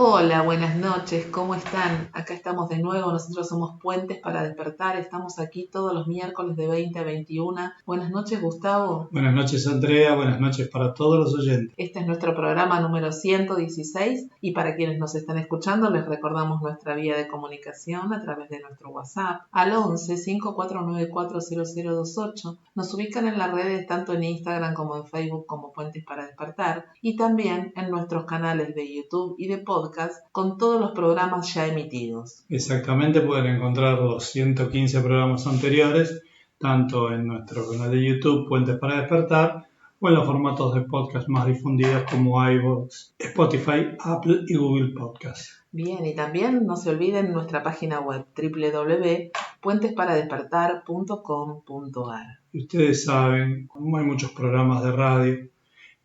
Hola, buenas noches, ¿cómo están? Acá estamos de nuevo, nosotros somos Puentes para Despertar, estamos aquí todos los miércoles de 20 a 21. Buenas noches, Gustavo. Buenas noches, Andrea, buenas noches para todos los oyentes. Este es nuestro programa número 116 y para quienes nos están escuchando les recordamos nuestra vía de comunicación a través de nuestro WhatsApp al 11 5494 0028. Nos ubican en las redes tanto en Instagram como en Facebook como Puentes para Despertar y también en nuestros canales de YouTube y de podcast con todos los programas ya emitidos. Exactamente, pueden encontrar los 115 programas anteriores tanto en nuestro canal de YouTube Puentes para Despertar o en los formatos de podcast más difundidos como iVoox, Spotify, Apple y Google Podcast. Bien, y también no se olviden nuestra página web www.puentesparadespertar.com.ar. Y ustedes saben, como hay muchos programas de radio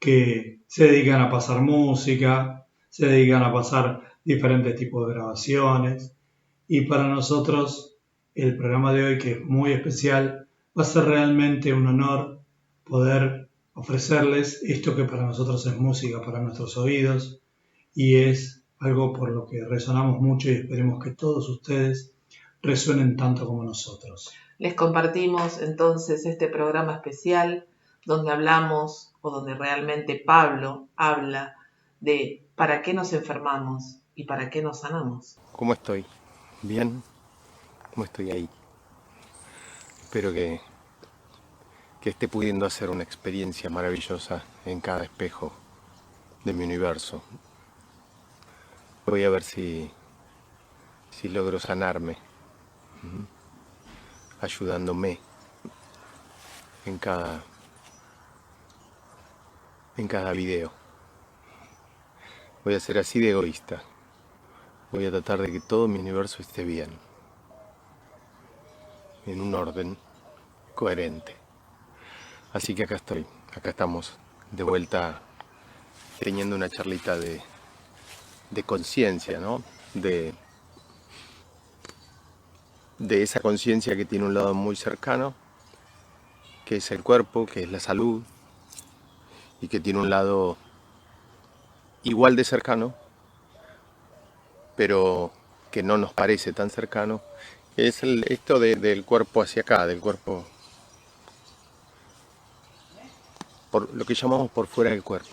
que se dedican a pasar música, se dedican a pasar diferentes tipos de grabaciones, y para nosotros el programa de hoy, que es muy especial, va a ser realmente un honor poder ofrecerles esto que para nosotros es música para nuestros oídos y es algo por lo que resonamos mucho y esperemos que todos ustedes resuenen tanto como nosotros. Les compartimos entonces este programa especial donde hablamos o donde realmente Pablo habla de para qué nos enfermamos y para qué nos sanamos. ¿Cómo estoy? ¿Bien? ¿Cómo estoy ahí? Espero que esté pudiendo hacer una experiencia maravillosa en cada espejo de mi universo. Voy a ver si logro sanarme, ayudándome en cada video. Voy a ser así de egoísta. Voy a tratar de que todo mi universo esté bien, en un orden coherente. Así que acá estamos de vuelta teniendo una charlita de conciencia, ¿no? De esa conciencia que tiene un lado muy cercano, que es el cuerpo, que es la salud, y que tiene un lado igual de cercano, pero que no nos parece tan cercano, que es esto del cuerpo hacia acá, del cuerpo, por lo que llamamos por fuera del cuerpo.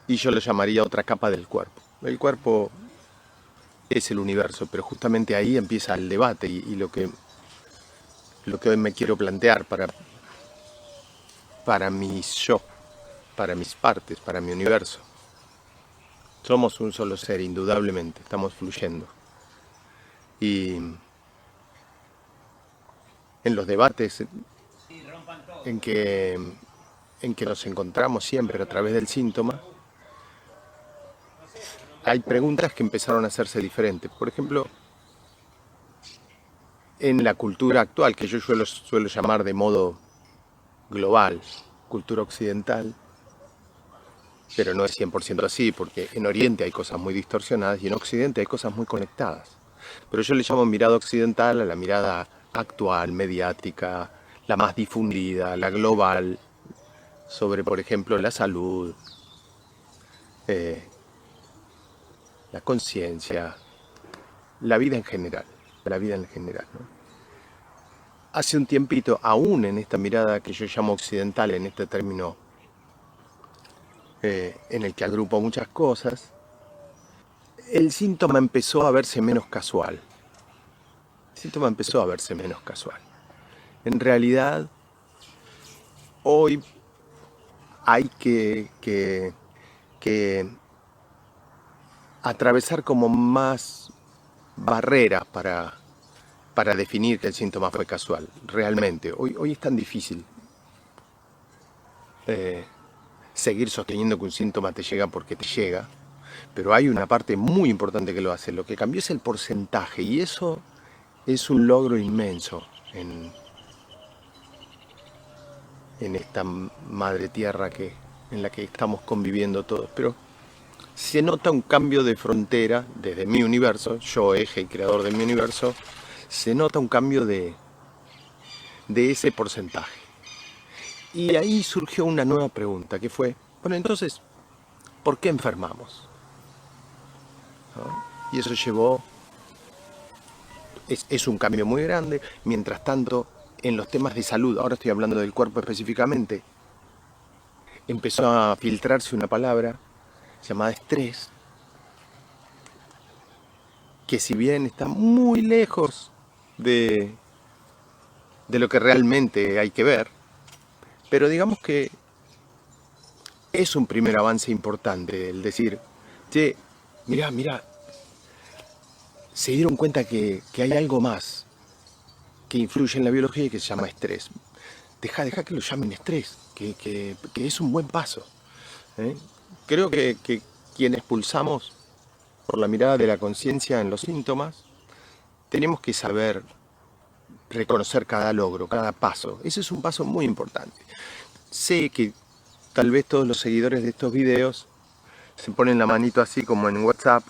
Y yo lo llamaría otra capa del cuerpo. El cuerpo es el universo, pero justamente ahí empieza el debate y lo que hoy me quiero plantear para mis yo, para mis partes, para mi universo. Somos un solo ser, indudablemente, estamos fluyendo. Y en los debates en que nos encontramos siempre a través del síntoma, hay preguntas que empezaron a hacerse diferentes. Por ejemplo, en la cultura actual, que yo suelo llamar de modo global, cultura occidental, pero no es 100% así, porque en Oriente hay cosas muy distorsionadas y en Occidente hay cosas muy conectadas. Pero yo le llamo mirada occidental a la mirada actual, mediática, la más difundida, la global, sobre, por ejemplo, la salud, la conciencia, la vida en general, ¿no? Hace un tiempito, aún en esta mirada que yo llamo occidental, en este término en el que agrupo muchas cosas, el síntoma empezó a verse menos casual. En realidad, hoy hay que atravesar como más barreras para definir que el síntoma fue casual. Realmente, hoy es tan difícil seguir sosteniendo que un síntoma te llega porque te llega, pero hay una parte muy importante que lo hace. Lo que cambió es el porcentaje, y eso es un logro inmenso en esta madre tierra en la que estamos conviviendo todos. Pero se nota un cambio de frontera desde mi universo, yo eje y creador de mi universo, se nota un cambio de ese porcentaje. Y ahí surgió una nueva pregunta, que fue, bueno, entonces, ¿por qué enfermamos? ¿No? Y eso llevó, es un cambio muy grande. Mientras tanto, en los temas de salud, ahora estoy hablando del cuerpo específicamente, empezó a filtrarse una palabra llamada estrés, que si bien está muy lejos de lo que realmente hay que ver, pero digamos que es un primer avance importante el decir, che, mirá, se dieron cuenta que hay algo más que influye en la biología y que se llama estrés. Deja que lo llamen estrés, que es un buen paso. ¿Eh? Creo que quienes pulsamos por la mirada de la conciencia en los síntomas, tenemos que saber reconocer cada logro, cada paso. Ese es un paso muy importante. Sé que tal vez todos los seguidores de estos videos se ponen la manito así como en WhatsApp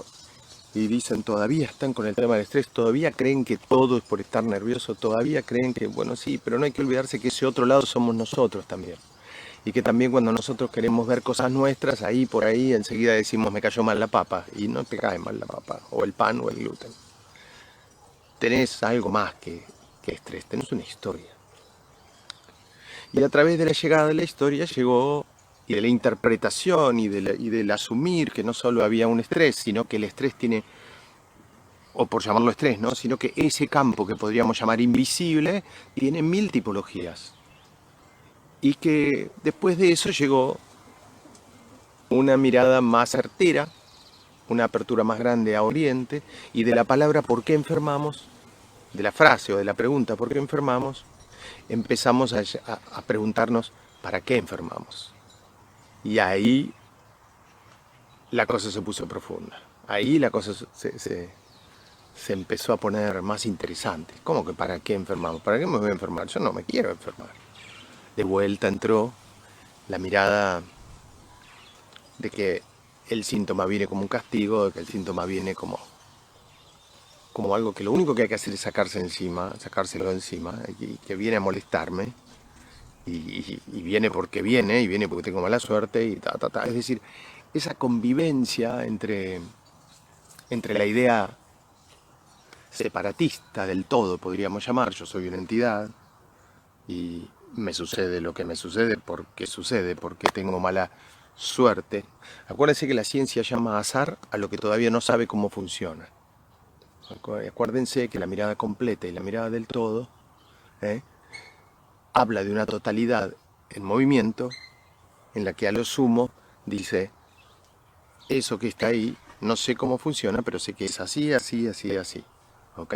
y dicen, todavía están con el tema del estrés, todavía creen que todo es por estar nervioso, todavía creen que, bueno, sí, pero no hay que olvidarse que ese otro lado somos nosotros también. Y que también cuando nosotros queremos ver cosas nuestras, ahí por ahí enseguida decimos, me cayó mal la papa, y no te cae mal la papa, o el pan o el gluten. Tenés algo más que estrés, tenés una historia. Y a través de la llegada de la historia llegó, y de la interpretación y del asumir que no solo había un estrés, sino que el estrés tiene, o por llamarlo estrés, ¿no? Sino que ese campo que podríamos llamar invisible tiene 1000 tipologías. Y que después de eso llegó una mirada más certera, una apertura más grande a Oriente, y de la palabra ¿por qué enfermamos?, de la frase o de la pregunta ¿por qué enfermamos?, empezamos a preguntarnos ¿para qué enfermamos? Y ahí la cosa se puso profunda. Ahí la cosa se empezó a poner más interesante. ¿Cómo que para qué enfermamos? ¿Para qué me voy a enfermar? Yo no me quiero enfermar. De vuelta entró la mirada de que el síntoma viene como un castigo, de que el síntoma viene como algo que lo único que hay que hacer es sacárselo encima, y que viene a molestarme, y viene porque viene, y viene porque tengo mala suerte, y ta. Es decir, esa convivencia entre la idea separatista del todo, podríamos llamar, yo soy una entidad, y me sucede lo que me sucede, porque tengo mala suerte. Acuérdense que la ciencia llama azar a lo que todavía no sabe cómo funciona. Acuérdense que la mirada completa y la mirada del todo habla de una totalidad en movimiento, en la que a lo sumo dice, eso que está ahí, no sé cómo funciona, pero sé que es así, ¿ok?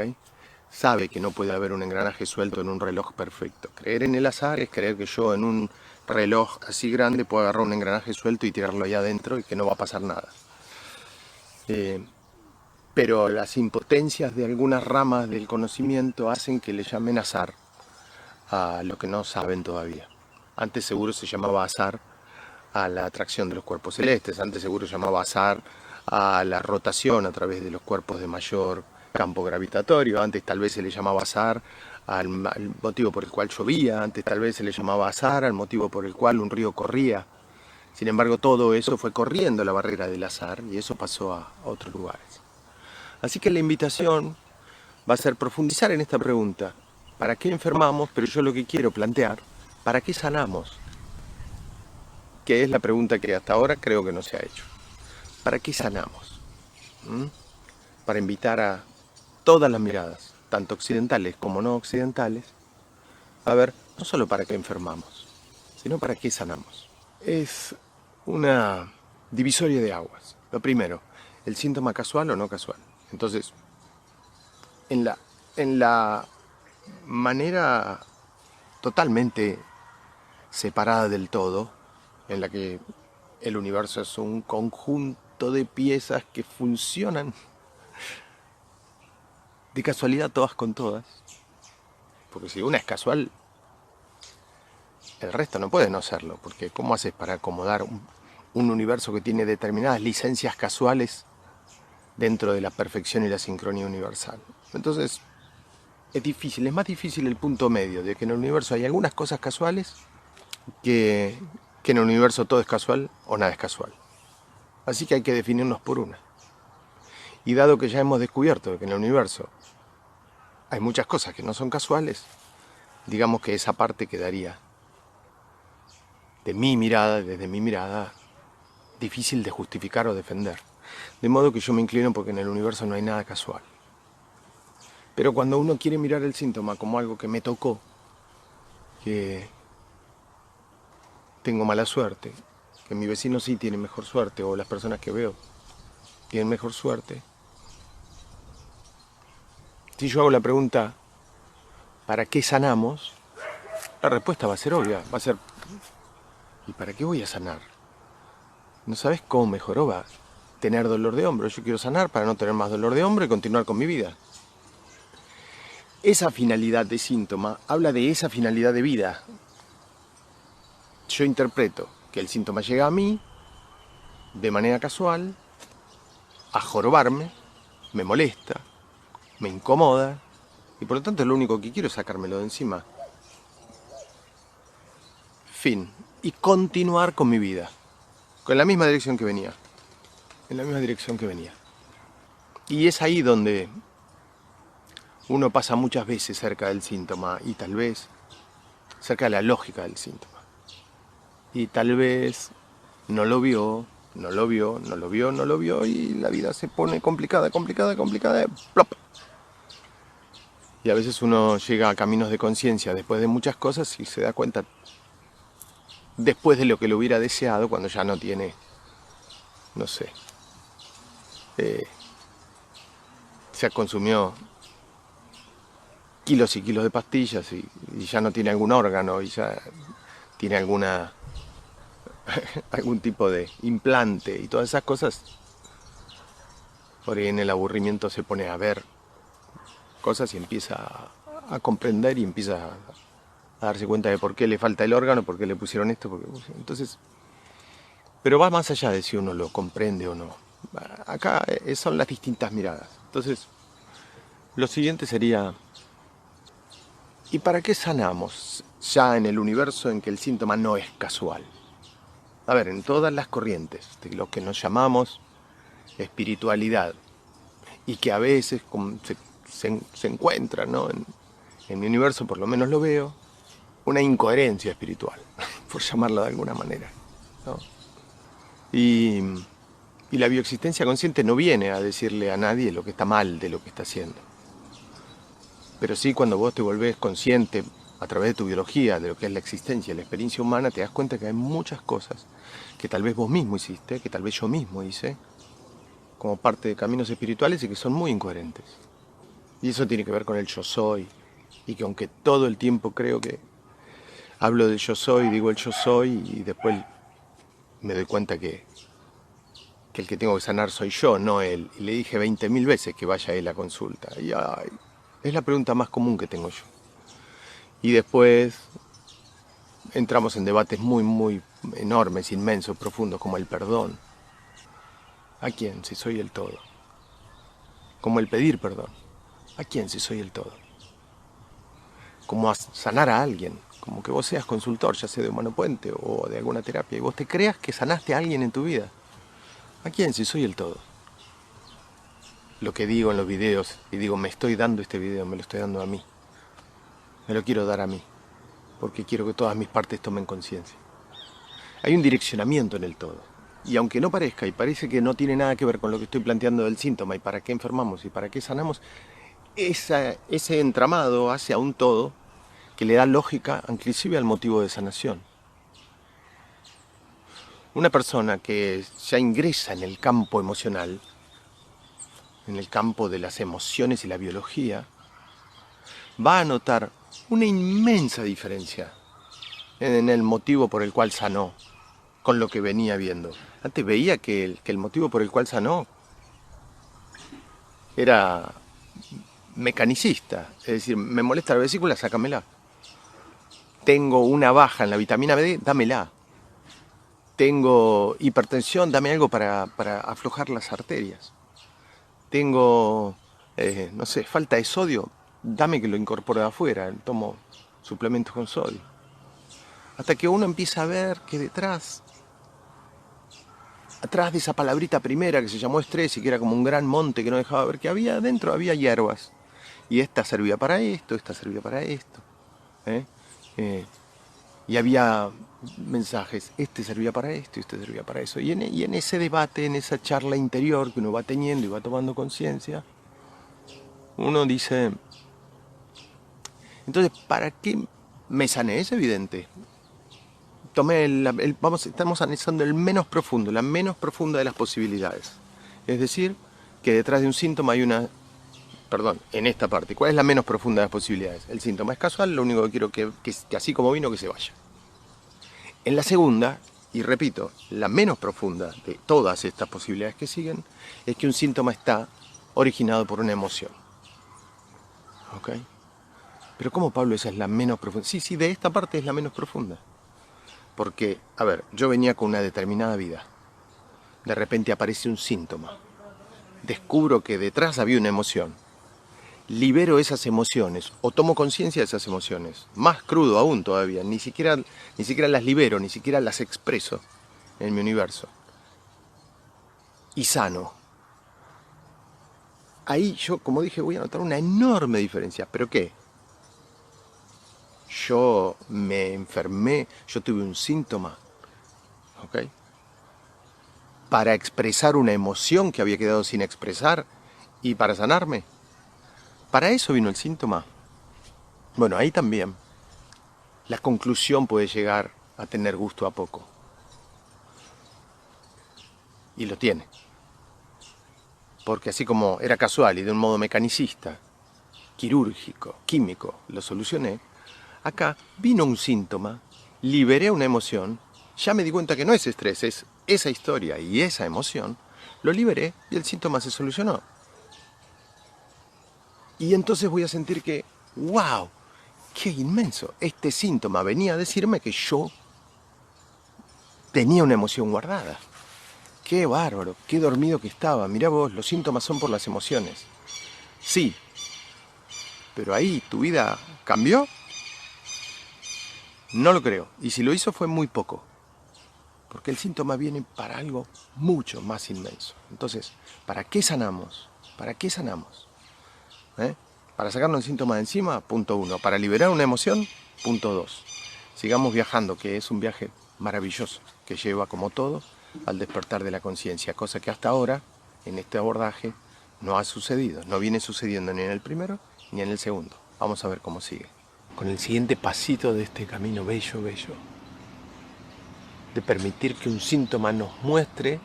Sabe que no puede haber un engranaje suelto en un reloj perfecto. Creer en el azar es creer que yo en un reloj así grande puedo agarrar un engranaje suelto y tirarlo allá adentro y que no va a pasar nada. Pero las impotencias de algunas ramas del conocimiento hacen que le llamen azar a lo que no saben todavía. Antes seguro se llamaba azar a la atracción de los cuerpos celestes, antes seguro se llamaba azar a la rotación a través de los cuerpos de mayor campo gravitatorio, antes tal vez se le llamaba azar al motivo por el cual llovía, antes tal vez se le llamaba azar al motivo por el cual un río corría. Sin embargo, todo eso fue corriendo la barrera del azar y eso pasó a otros lugares. Así que la invitación va a ser profundizar en esta pregunta. ¿Para qué enfermamos? Pero yo lo que quiero plantear, ¿para qué sanamos? Que es la pregunta que hasta ahora creo que no se ha hecho. ¿Para qué sanamos? Para invitar a todas las miradas, tanto occidentales como no occidentales, a ver, no solo para qué enfermamos, sino para qué sanamos. Es una divisoria de aguas. Lo primero, el síntoma casual o no casual. Entonces, en la manera totalmente separada del todo, en la que el universo es un conjunto de piezas que funcionan de casualidad todas con todas, porque si una es casual, el resto no puede no serlo, porque ¿cómo haces para acomodar un universo que tiene determinadas licencias casuales dentro de la perfección y la sincronía universal? Entonces, es difícil, es más difícil el punto medio, de que en el universo hay algunas cosas casuales, que en el universo todo es casual o nada es casual. Así que hay que definirnos por una. Y dado que ya hemos descubierto que en el universo hay muchas cosas que no son casuales, digamos que esa parte quedaría, desde mi mirada, difícil de justificar o defender. De modo que yo me inclino porque en el universo no hay nada casual. Pero cuando uno quiere mirar el síntoma como algo que me tocó, que tengo mala suerte, que mi vecino sí tiene mejor suerte, o las personas que veo tienen mejor suerte, si yo hago la pregunta, ¿para qué sanamos? La respuesta va a ser obvia, va a ser, ¿y para qué voy a sanar? ¿No sabes cómo mejoró? Va a tener dolor de hombro. Yo quiero sanar para no tener más dolor de hombro y continuar con mi vida. Esa finalidad de síntoma habla de esa finalidad de vida. Yo interpreto que el síntoma llega a mí de manera casual, a jorobarme, me molesta, me incomoda, y por lo tanto lo único que quiero es sacármelo de encima. Fin. Y continuar con mi vida. Con la misma dirección que venía. En la misma dirección que venía. Y es ahí donde uno pasa muchas veces cerca del síntoma y tal vez cerca de la lógica del síntoma. Y tal vez no lo vio y la vida se pone complicada, plop. Y a veces uno llega a caminos de conciencia después de muchas cosas y se da cuenta después de lo que lo hubiera deseado cuando ya no tiene, no sé, se consumió kilos y kilos de pastillas y ya no tiene algún órgano y ya tiene algún tipo de implante y todas esas cosas. Por ahí en el aburrimiento se pone a ver cosas y empieza a comprender y empieza a darse cuenta de por qué le falta el órgano, por qué le pusieron esto, entonces, pero va más allá de si uno lo comprende o no. Acá son las distintas miradas. Entonces, lo siguiente sería, ¿y para qué sanamos ya en el universo en que el síntoma no es casual? A ver, en todas las corrientes de lo que nos llamamos espiritualidad y que a veces se encuentra, ¿no? En mi universo, por lo menos lo veo, una incoherencia espiritual, por llamarlo de alguna manera, ¿no? Y la bioexistencia consciente no viene a decirle a nadie lo que está mal de lo que está haciendo. Pero sí, cuando vos te volvés consciente a través de tu biología de lo que es la existencia y la experiencia humana, te das cuenta que hay muchas cosas que tal vez vos mismo hiciste, que tal vez yo mismo hice, como parte de caminos espirituales y que son muy incoherentes. Y eso tiene que ver con el yo soy, y que aunque todo el tiempo creo que hablo del yo soy, digo el yo soy, y después me doy cuenta que el que tengo que sanar soy yo, no él. Y le dije 20.000 veces que vaya él a consulta. Y es la pregunta más común que tengo yo. Y después entramos en debates muy, muy enormes, inmensos, profundos, como el perdón. ¿A quién si soy el todo? Como el pedir perdón. ¿A quién si soy el todo? Como a sanar a alguien. Como que vos seas consultor, ya sea de Humano Puente o de alguna terapia, y vos te creas que sanaste a alguien en tu vida. ¿A quién si soy el todo? Lo que digo en los videos, y digo, me estoy dando este video, me lo estoy dando a mí. Me lo quiero dar a mí, porque quiero que todas mis partes tomen conciencia. Hay un direccionamiento en el todo. Y aunque no parezca, y parece que no tiene nada que ver con lo que estoy planteando del síntoma, y para qué enfermamos, y para qué sanamos, ese entramado hace a un todo que le da lógica, inclusive al motivo de sanación. Una persona que ya ingresa en el campo emocional, en el campo de las emociones y la biología, va a notar una inmensa diferencia en el motivo por el cual sanó con lo que venía viendo. Antes veía que el motivo por el cual sanó era mecanicista, es decir, me molesta la vesícula, sácamela. Tengo una baja en la vitamina D, dámela. Tengo hipertensión, dame algo para aflojar las arterias. Tengo, no sé, falta de sodio, dame que lo incorpore de afuera, tomo suplementos con sodio. Hasta que uno empieza a ver que detrás atrás de esa palabrita primera que se llamó estrés y que era como un gran monte que no dejaba ver que había adentro, había hierbas. Y esta servía para esto, esta servía para esto. Y había mensajes, este servía para esto y este servía para eso. Y en ese debate, en esa charla interior que uno va teniendo y va tomando conciencia, uno dice, entonces, ¿para qué me sané? Es evidente. Estamos analizando el menos profundo, la menos profunda de las posibilidades. Es decir, que detrás de un síntoma hay una... Perdón, en esta parte, ¿cuál es la menos profunda de las posibilidades? El síntoma es casual, lo único que quiero que así como vino, que se vaya. En la segunda, y repito, la menos profunda de todas estas posibilidades que siguen, es que un síntoma está originado por una emoción. ¿Ok? Pero ¿cómo, Pablo, esa es la menos profunda? Sí, de esta parte es la menos profunda. Porque, a ver, yo venía con una determinada vida. De repente aparece un síntoma. Descubro que detrás había una emoción. Libero esas emociones o tomo conciencia de esas emociones. Más crudo aún todavía. Ni siquiera las libero, ni siquiera las expreso en mi universo. Y sano. Ahí yo, como dije, voy a notar una enorme diferencia. ¿Pero qué? Yo me enfermé, yo tuve un síntoma, ¿ok? Para expresar una emoción que había quedado sin expresar y para sanarme. Para eso vino el síntoma. Bueno, ahí también la conclusión puede llegar a tener gusto a poco. Y lo tiene. Porque así como era casual y de un modo mecanicista, quirúrgico, químico, lo solucioné, acá vino un síntoma, liberé una emoción, ya me di cuenta que no es estrés, es esa historia y esa emoción, lo liberé y el síntoma se solucionó. Y entonces voy a sentir que, wow, qué inmenso, este síntoma venía a decirme que yo tenía una emoción guardada. Qué bárbaro, qué dormido que estaba, mirá vos, los síntomas son por las emociones. Sí, pero ahí tu vida cambió. No lo creo. Y si lo hizo fue muy poco. Porque el síntoma viene para algo mucho más inmenso. Entonces, ¿para qué sanamos? ¿Para qué sanamos? Para sacarnos el síntoma de encima, punto 1. Para liberar una emoción, punto 2. Sigamos viajando, que es un viaje maravilloso, que lleva como todo al despertar de la conciencia. Cosa que hasta ahora, en este abordaje, no ha sucedido. No viene sucediendo ni en el primero ni en el segundo. Vamos a ver cómo sigue. Con el siguiente pasito de este camino bello, bello, de permitir que un síntoma nos muestre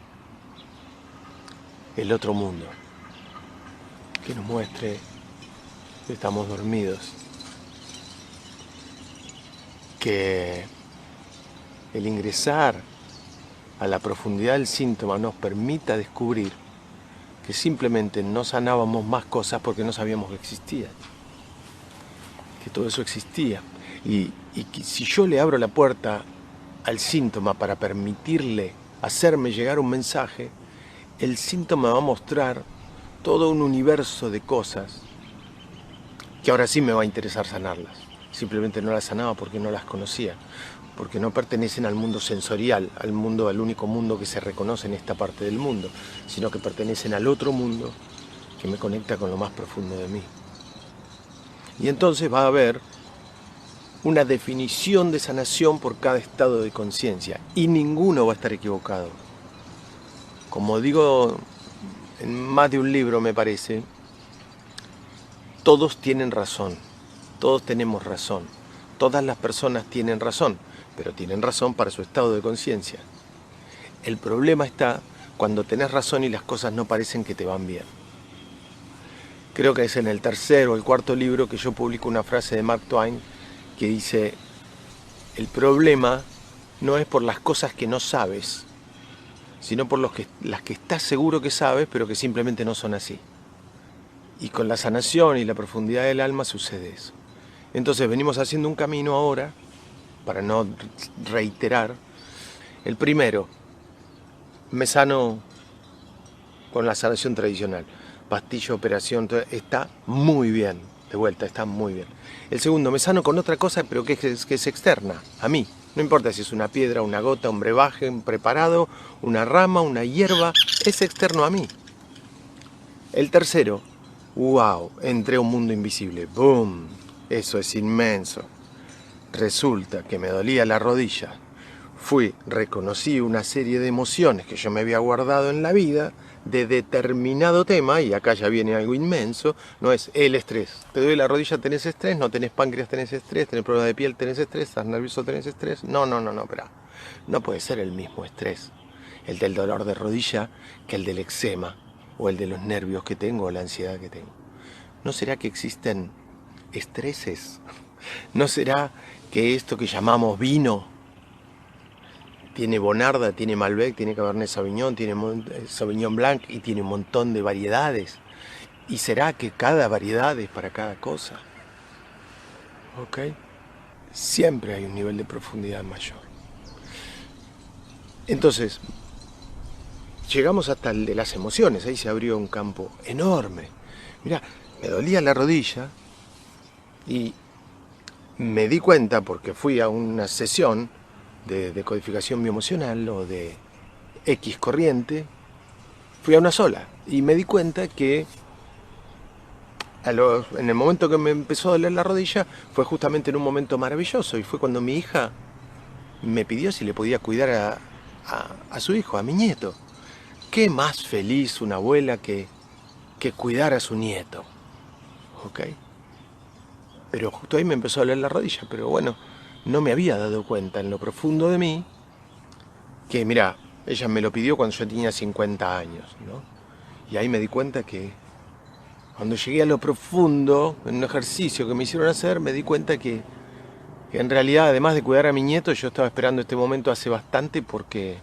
el otro mundo, que nos muestre que estamos dormidos, que el ingresar a la profundidad del síntoma nos permita descubrir que simplemente no sanábamos más cosas porque no sabíamos que existían. Que todo eso existía y que si yo le abro la puerta al síntoma para permitirle hacerme llegar un mensaje, el síntoma va a mostrar todo un universo de cosas que ahora sí me va a interesar sanarlas. Simplemente no las sanaba porque no las conocía, porque no pertenecen al mundo sensorial, al único mundo que se reconoce en esta parte del mundo, sino que pertenecen al otro mundo que me conecta con lo más profundo de mí. Y entonces va a haber una definición de sanación por cada estado de conciencia. Y ninguno va a estar equivocado. Como digo en más de un libro, me parece, todos tienen razón. Todos tenemos razón. Todas las personas tienen razón, pero tienen razón para su estado de conciencia. El problema está cuando tenés razón y las cosas no parecen que te van bien. Creo que es en el tercer o el cuarto libro que yo publico una frase de Mark Twain que dice: el problema no es por las cosas que no sabes, sino por las que estás seguro que sabes, pero que simplemente no son así. Y con la sanación y la profundidad del alma sucede eso. Entonces venimos haciendo un camino ahora, para no reiterar. El primero, me sano con la sanación tradicional. Pastilla, operación, está muy bien, de vuelta, está muy bien. El segundo, me sano con otra cosa, pero que es externa, a mí. No importa si es una piedra, una gota, un brebaje, un preparado, una rama, una hierba, es externo a mí. El tercero, wow, entré a un mundo invisible. ¡Boom! Eso es inmenso. Resulta que me dolía la rodilla. Reconocí una serie de emociones que yo me había guardado en la vida de determinado tema, y acá ya viene algo inmenso, no es el estrés. Te duele la rodilla, tenés estrés, no tenés páncreas, tenés estrés, tenés problema de piel, tenés estrés, estás nervioso, tenés estrés. No, espera. No puede ser el mismo estrés, el del dolor de rodilla, que el del eczema, o el de los nervios que tengo, o la ansiedad que tengo. ¿No será que existen estreses? ¿No será que esto que llamamos vino tiene Bonarda, tiene Malbec, tiene Cabernet Sauvignon, tiene Sauvignon Blanc y tiene un montón de variedades? ¿Y será que cada variedad es para cada cosa? ¿Ok? Siempre hay un nivel de profundidad mayor. Entonces, llegamos hasta el de las emociones. Ahí se abrió un campo enorme. Mirá, me dolía la rodilla y me di cuenta, porque fui a una sesión de decodificación bioemocional o de X corriente, fui a una sola y me di cuenta que en el momento que me empezó a doler la rodilla fue justamente en un momento maravilloso, y fue cuando mi hija me pidió si le podía cuidar a su hijo, a mi nieto. ¿Qué más feliz una abuela que cuidar a su nieto? ¿Ok? Pero justo ahí me empezó a doler la rodilla, pero bueno, no me había dado cuenta en lo profundo de mí que, mira, ella me lo pidió cuando yo tenía 50 años, ¿no? Y ahí me di cuenta que cuando llegué a lo profundo, en un ejercicio que me hicieron hacer, me di cuenta que en realidad, además de cuidar a mi nieto, yo estaba esperando este momento hace bastante porque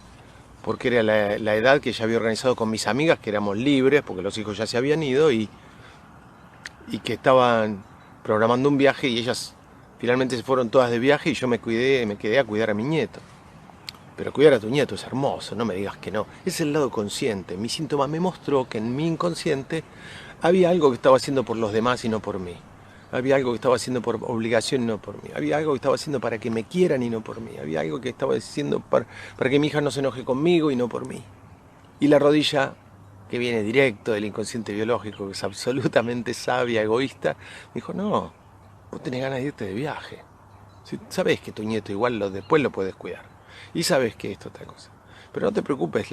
era la edad que ya había organizado con mis amigas, que éramos libres, porque los hijos ya se habían ido, y que estaban programando un viaje, y ellas finalmente se fueron todas de viaje y yo me quedé a cuidar a mi nieto. Pero cuidar a tu nieto es hermoso, no me digas que no. Es el lado consciente. Mi síntoma me mostró que en mi inconsciente había algo que estaba haciendo por los demás y no por mí. Había algo que estaba haciendo por obligación y no por mí. Había algo que estaba haciendo para que me quieran y no por mí. Había algo que estaba haciendo para que mi hija no se enoje conmigo y no por mí. Y la rodilla, que viene directo del inconsciente biológico, que es absolutamente sabia, egoísta, me dijo, no, vos tenés ganas de irte de viaje. Sabés que tu nieto igual después lo puedes cuidar. Y sabés que esto otra cosa. Pero no te preocupes,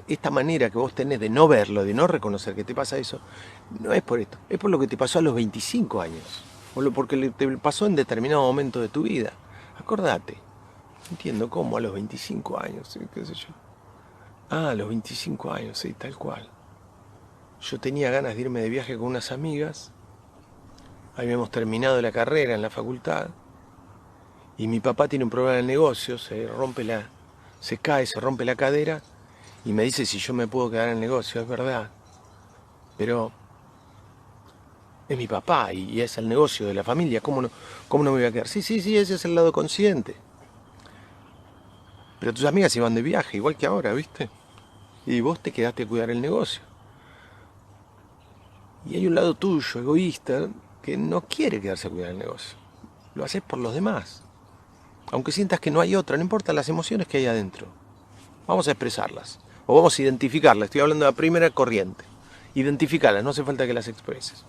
esta manera que vos tenés de no verlo, de no reconocer que te pasa eso, no es por esto, es por lo que te pasó a los 25 años. O porque te pasó en determinado momento de tu vida. Acordate. Entiendo cómo a los 25 años, ¿sí? ¿Qué sé yo? A los 25 años, sí, tal cual. Yo tenía ganas de irme de viaje con unas amigas. Habíamos terminado la carrera en la facultad. Y mi papá tiene un problema en el negocio, se cae, se rompe la cadera. Y me dice si yo me puedo quedar en el negocio, es verdad. Pero es mi papá y es el negocio de la familia, ¿cómo no me voy a quedar? Sí, ese es el lado consciente. Pero tus amigas iban de viaje, igual que ahora, ¿viste? Y vos te quedaste a cuidar el negocio. Y hay un lado tuyo, egoísta, que no quiere quedarse a cuidar el negocio. Lo haces por los demás. Aunque sientas que no hay otra, no importa las emociones que hay adentro. Vamos a expresarlas. O vamos a identificarlas. Estoy hablando de la primera corriente. Identificarlas, no hace falta que las expreses.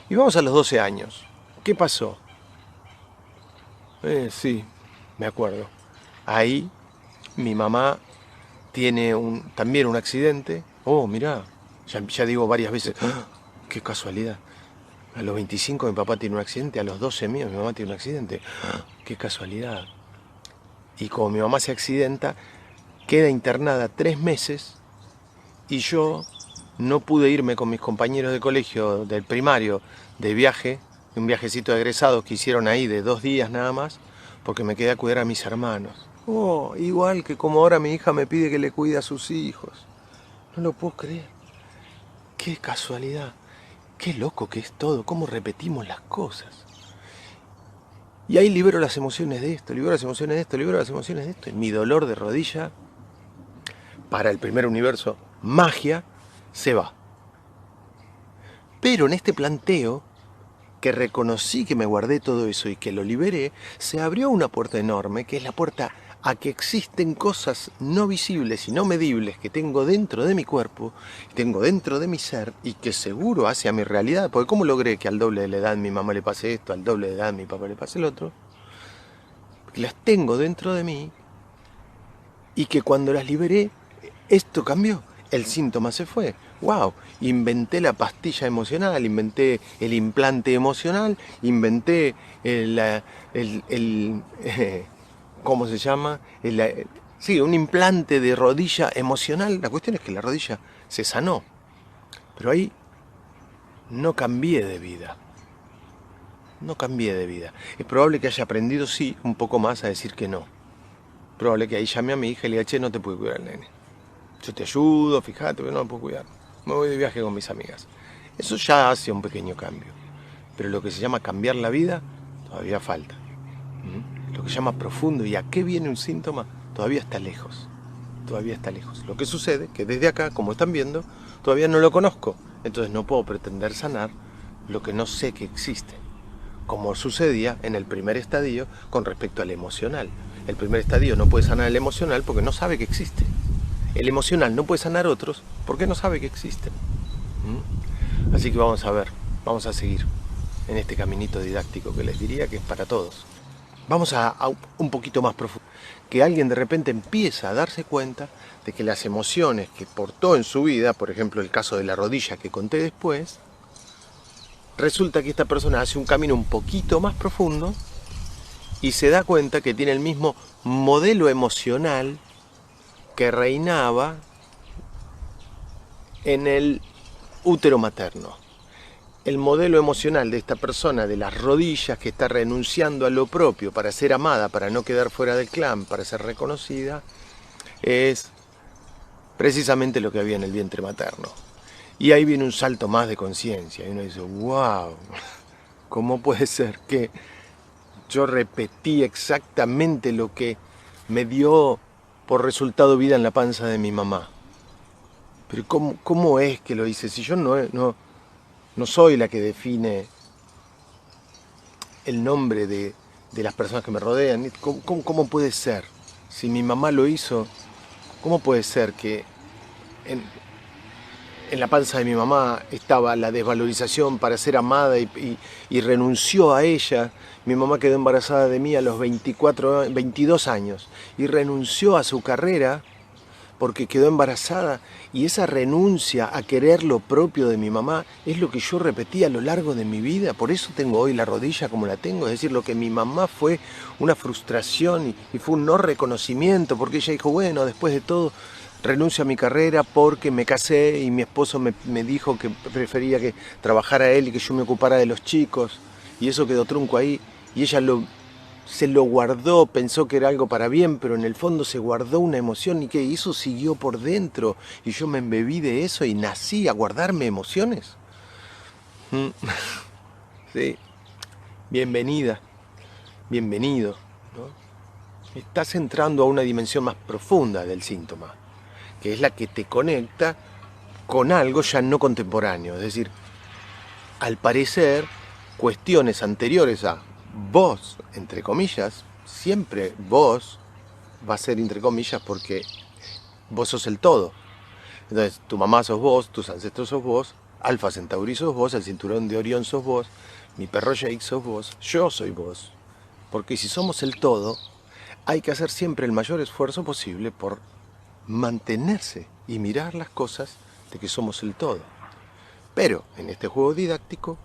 Y vamos a los 12 años. ¿Qué pasó? Sí, me acuerdo. Ahí mi mamá tiene también un accidente. Oh, mirá, ya digo varias veces, ¡ah! ¡Qué casualidad! A los 25 mi papá tiene un accidente, a los 12 míos mi mamá tiene un accidente. ¡Ah! ¡Qué casualidad! Y como mi mamá se accidenta, queda internada 3 meses y yo no pude irme con mis compañeros de colegio del primario de viaje, un viajecito de egresados que hicieron ahí de 2 días nada más, porque me quedé a cuidar a mis hermanos. Oh, igual que como ahora mi hija me pide que le cuide a sus hijos. No lo puedo creer. Qué casualidad. Qué loco que es todo. Cómo repetimos las cosas. Y ahí libero las emociones de esto, libero las emociones de esto, libero las emociones de esto. Y mi dolor de rodilla, para el primer universo, magia, se va. Pero en este planteo que reconocí que me guardé todo eso y que lo liberé, se abrió una puerta enorme, que es la puerta a que existen cosas no visibles y no medibles que tengo dentro de mi cuerpo, tengo dentro de mi ser y que seguro hacia mi realidad, porque ¿cómo logré que al doble de la edad mi mamá le pase esto, al doble de la edad mi papá le pase el otro? Las tengo dentro de mí y que cuando las liberé, esto cambió, el síntoma se fue. ¡Wow! Inventé la pastilla emocional, inventé el implante emocional, inventé ¿cómo se llama? Sí, un implante de rodilla emocional. La cuestión es que la rodilla se sanó. Pero ahí no cambié de vida. No cambié de vida. Es probable que haya aprendido, sí, un poco más a decir que no. Probable que ahí llame a mi hija y le diga, che, no te puedo cuidar el nene. Yo te ayudo, fíjate, pero no lo puedo cuidar. Me voy de viaje con mis amigas. Eso ya hace un pequeño cambio. Pero lo que se llama cambiar la vida, todavía falta. Lo que se llama profundo y a qué viene un síntoma, todavía está lejos. Todavía está lejos. Lo que sucede que desde acá, como están viendo, todavía no lo conozco. Entonces no puedo pretender sanar lo que no sé que existe. Como sucedía en el primer estadio con respecto al emocional. El primer estadio no puede sanar el emocional porque no sabe que existe. El emocional no puede sanar otros porque no sabe que existen. Así que vamos a ver, vamos a seguir en este caminito didáctico que les diría que es para todos. Vamos a un poquito más profundo. Que alguien de repente empieza a darse cuenta de que las emociones que portó en su vida, por ejemplo el caso de la rodilla que conté después, resulta que esta persona hace un camino un poquito más profundo y se da cuenta que tiene el mismo modelo emocional que reinaba en el útero materno. El modelo emocional de esta persona, de las rodillas, que está renunciando a lo propio para ser amada, para no quedar fuera del clan, para ser reconocida, es precisamente lo que había en el vientre materno. Y ahí viene un salto más de conciencia. Y uno dice, wow, ¿cómo puede ser que yo repetí exactamente lo que me dio por resultado vida en la panza de mi mamá? Pero ¿cómo es que lo hice? Si yo no soy la que define el nombre de las personas que me rodean. ¿Cómo puede ser? Si mi mamá lo hizo, ¿cómo puede ser que en la panza de mi mamá estaba la desvalorización para ser amada y renunció a ella? Mi mamá quedó embarazada de mí a los 22 años y renunció a su carrera porque quedó embarazada, y esa renuncia a querer lo propio de mi mamá es lo que yo repetí a lo largo de mi vida. Por eso tengo hoy la rodilla como la tengo. Es decir, lo que mi mamá fue una frustración y fue un no reconocimiento, porque ella dijo, bueno, después de todo renuncio a mi carrera porque me casé y mi esposo me dijo que prefería que trabajara él y que yo me ocupara de los chicos, y eso quedó trunco ahí, y ella se lo guardó, pensó que era algo para bien, pero en el fondo se guardó una emoción y que eso siguió por dentro y yo me embebí de eso y nací a guardarme emociones. Sí, bienvenida, bienvenido, ¿no? Estás entrando a una dimensión más profunda del síntoma, que es la que te conecta con algo ya no contemporáneo, es decir, al parecer, cuestiones anteriores a vos, entre comillas, siempre vos va a ser entre comillas porque vos sos el todo. Entonces, tu mamá sos vos, tus ancestros sos vos, Alfa Centauri sos vos, el cinturón de Orión sos vos, mi perro Jake sos vos, yo soy vos. Porque si somos el todo, hay que hacer siempre el mayor esfuerzo posible por mantenerse y mirar las cosas de que somos el todo. Pero en este juego didáctico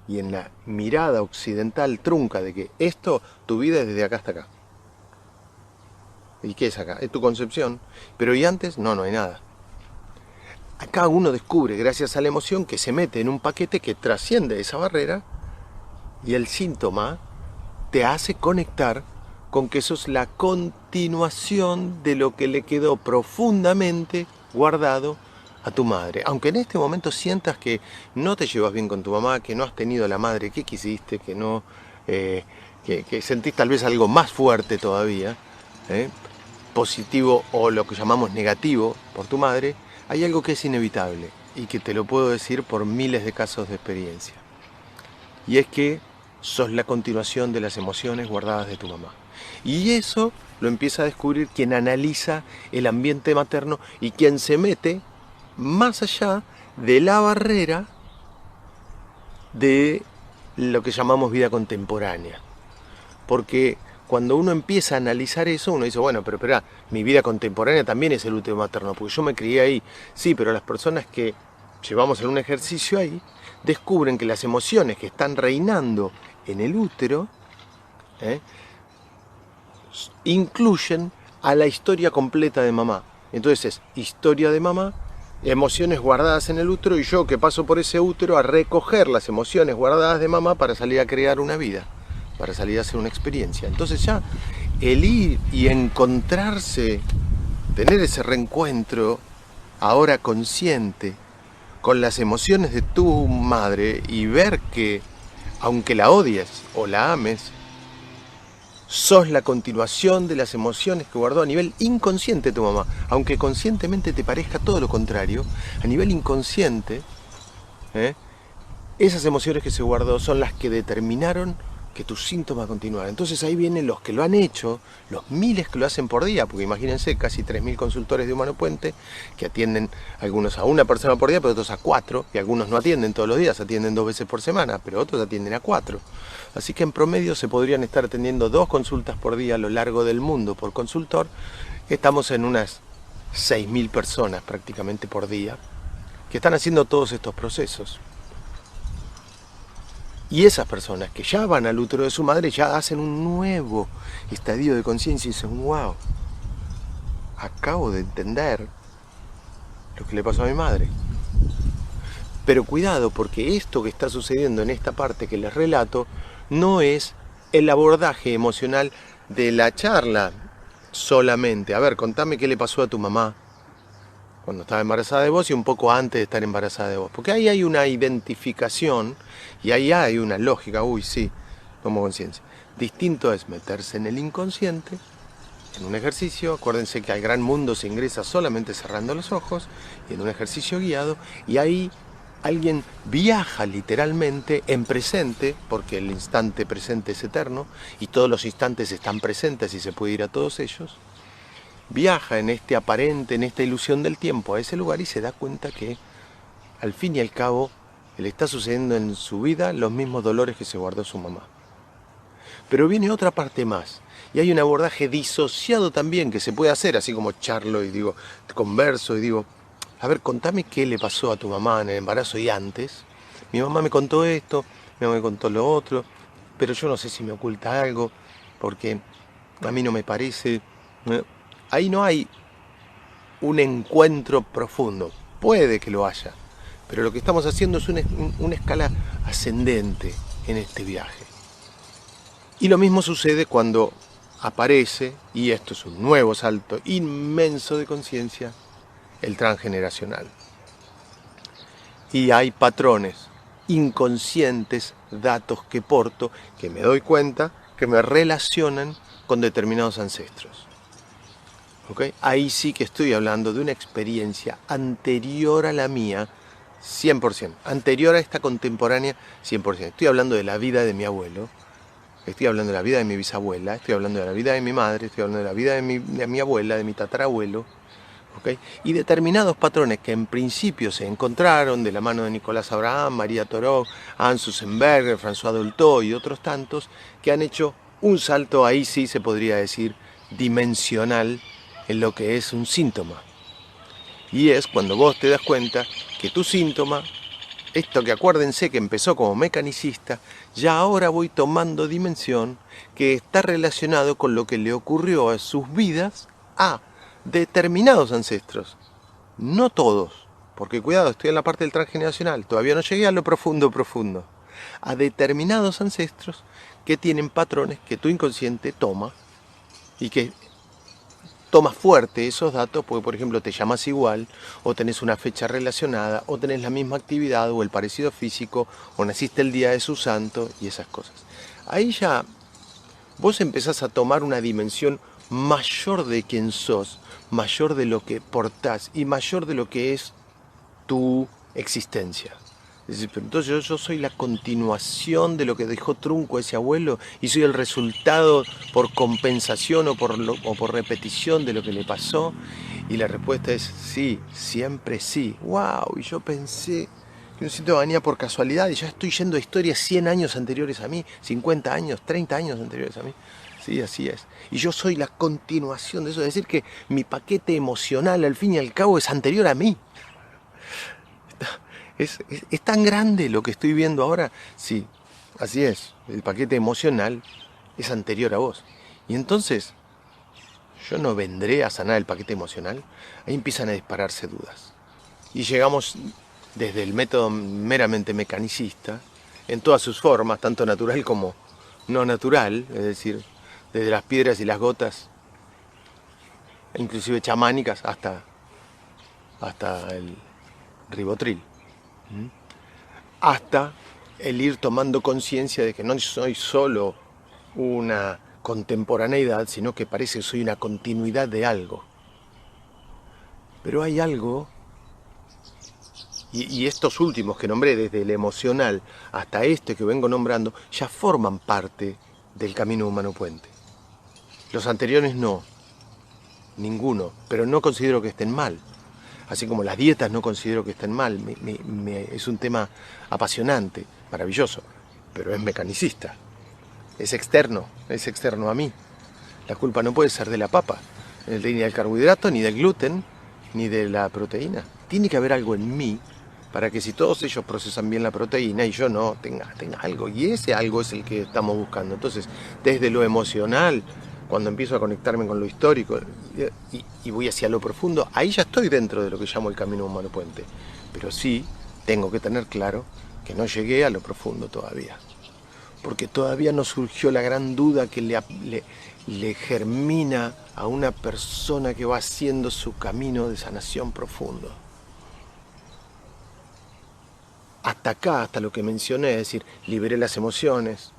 y en la mirada occidental trunca de que esto, tu vida es desde acá hasta acá. ¿Y qué es acá? Es tu concepción. Pero ¿y antes? No hay nada. Acá uno descubre, gracias a la emoción, que se mete en un paquete que trasciende esa barrera y el síntoma te hace conectar con que eso es la continuación de lo que le quedó profundamente guardado a tu madre. Aunque en este momento sientas que no te llevas bien con tu mamá, que no has tenido la madre que quisiste, que no, que sentís tal vez algo más fuerte todavía, positivo o lo que llamamos negativo por tu madre, hay algo que es inevitable y que te lo puedo decir por miles de casos de experiencia. y es que sos la continuación de las emociones guardadas de tu mamá. Y eso lo empieza a descubrir quien analiza el ambiente materno y quien se mete más allá de la barrera de lo que llamamos vida contemporánea. Porque cuando uno empieza a analizar eso, uno dice, bueno, pero espera, mi vida contemporánea también es el útero materno, porque yo me crié ahí. Sí, pero las personas que llevamos en un ejercicio ahí, descubren que las emociones que están reinando en el útero, incluyen a la historia completa de mamá. Entonces es historia de mamá, emociones guardadas en el útero, y yo que paso por ese útero a recoger las emociones guardadas de mamá para salir a crear una vida, para salir a hacer una experiencia. Entonces ya el ir y encontrarse, tener ese reencuentro ahora consciente con las emociones de tu madre y ver que aunque la odies o la ames, sos la continuación de las emociones que guardó a nivel inconsciente tu mamá. Aunque conscientemente te parezca todo lo contrario, a nivel inconsciente, esas emociones que se guardó son las que determinaron que tus síntomas continuaran. Entonces ahí vienen los que lo han hecho, los miles que lo hacen por día, porque imagínense, casi 3.000 consultores de Humano Puente, que atienden algunos a una persona por día, pero otros a 4, y algunos no atienden todos los días, atienden 2 veces por semana, pero otros atienden a 4. Así que en promedio se podrían estar atendiendo 2 consultas por día a lo largo del mundo por consultor. Estamos en unas 6.000 personas prácticamente por día que están haciendo todos estos procesos. Y esas personas que ya van al útero de su madre ya hacen un nuevo estadio de conciencia y dicen, wow, acabo de entender lo que le pasó a mi madre. Pero cuidado, porque esto que está sucediendo en esta parte que les relato no es el abordaje emocional de la charla solamente. A ver, contame qué le pasó a tu mamá cuando estaba embarazada de vos y un poco antes de estar embarazada de vos. Porque ahí hay una identificación y ahí hay una lógica. Uy, sí, tomo conciencia. Distinto es meterse en el inconsciente, en un ejercicio. Acuérdense que al gran mundo se ingresa solamente cerrando los ojos y en un ejercicio guiado. Y ahí alguien viaja literalmente en presente, porque el instante presente es eterno y todos los instantes están presentes y se puede ir a todos ellos. Viaja en este aparente, en esta ilusión del tiempo a ese lugar y se da cuenta que al fin y al cabo le está sucediendo en su vida los mismos dolores que se guardó su mamá. Pero viene otra parte más y hay un abordaje disociado también que se puede hacer, así como charlo y digo, converso y digo, a ver, contame qué le pasó a tu mamá en el embarazo y antes. Mi mamá me contó esto, mi mamá me contó lo otro, pero yo no sé si me oculta algo, porque a mí no me parece. Ahí no hay un encuentro profundo. Puede que lo haya, pero lo que estamos haciendo es una escala ascendente en este viaje. Y lo mismo sucede cuando aparece, y esto es un nuevo salto inmenso de conciencia, el transgeneracional. Y hay patrones inconscientes, datos que porto, que me doy cuenta, que me relacionan con determinados ancestros. ¿Okay? Ahí sí que estoy hablando de una experiencia anterior a la mía, 100%. Anterior a esta contemporánea, 100%. Estoy hablando de la vida de mi abuelo, estoy hablando de la vida de mi bisabuela, estoy hablando de la vida de mi madre, estoy hablando de la vida de mi abuela, de mi tatarabuelo. ¿Okay? Y determinados patrones que en principio se encontraron de la mano de Nicolás Abraham, María Toró, Hans Sussenberger, François Dolto y otros tantos, que han hecho un salto, ahí sí se podría decir, dimensional, en lo que es un síntoma. Y es cuando vos te das cuenta que tu síntoma, esto que acuérdense que empezó como mecanicista, ya ahora voy tomando dimensión, que está relacionado con lo que le ocurrió a sus vidas a determinados ancestros. No todos, porque cuidado, estoy en la parte del transgeneracional, todavía no llegué a lo profundo. A determinados ancestros que tienen patrones que tu inconsciente toma y que tomas fuerte esos datos porque, por ejemplo, te llamas igual, o tenés una fecha relacionada, o tenés la misma actividad, o el parecido físico, o naciste el día de su santo, y esas cosas. Ahí ya vos empezás a tomar una dimensión mayor de quién sos, mayor de lo que portás, y mayor de lo que es tu existencia. Es decir, pero entonces yo soy la continuación de lo que dejó trunco ese abuelo y soy el resultado por compensación o por repetición de lo que le pasó. Y la respuesta es sí, siempre sí. ¡Wow! Y yo pensé que un síntoma venía por casualidad y ya estoy yendo a historias 100 años anteriores a mí, 50 años, 30 años anteriores a mí. Sí, así es. Y yo soy la continuación de eso. Es decir, que mi paquete emocional, al fin y al cabo, es anterior a mí. ¿Es tan grande lo que estoy viendo ahora? Sí, así es. El paquete emocional es anterior a vos. Y entonces, ¿yo no vendré a sanar el paquete emocional? Ahí empiezan a dispararse dudas. Y llegamos desde el método meramente mecanicista, en todas sus formas, tanto natural como no natural, es decir, desde las piedras y las gotas, inclusive chamánicas, hasta el ribotril. Hasta el ir tomando conciencia de que no soy solo una contemporaneidad, sino que parece que soy una continuidad de algo. Pero hay algo, y estos últimos que nombré, desde el emocional hasta este que vengo nombrando, ya forman parte del camino humano puente. Los anteriores no, ninguno, pero no considero que estén mal. Así como las dietas no considero que estén mal, es un tema apasionante, maravilloso, pero es mecanicista, es externo a mí. La culpa no puede ser de la papa, ni del carbohidrato, ni del gluten, ni de la proteína. Tiene que haber algo en mí para que si todos ellos procesan bien la proteína y yo no, tenga algo. Y ese algo es el que estamos buscando. Entonces, desde lo emocional, cuando empiezo a conectarme con lo histórico y voy hacia lo profundo, ahí ya estoy dentro de lo que llamo el camino humano puente. Pero sí tengo que tener claro que no llegué a lo profundo todavía. Porque todavía no surgió la gran duda que le germina a una persona que va haciendo su camino de sanación profundo. Hasta acá, hasta lo que mencioné, es decir, liberé las emociones,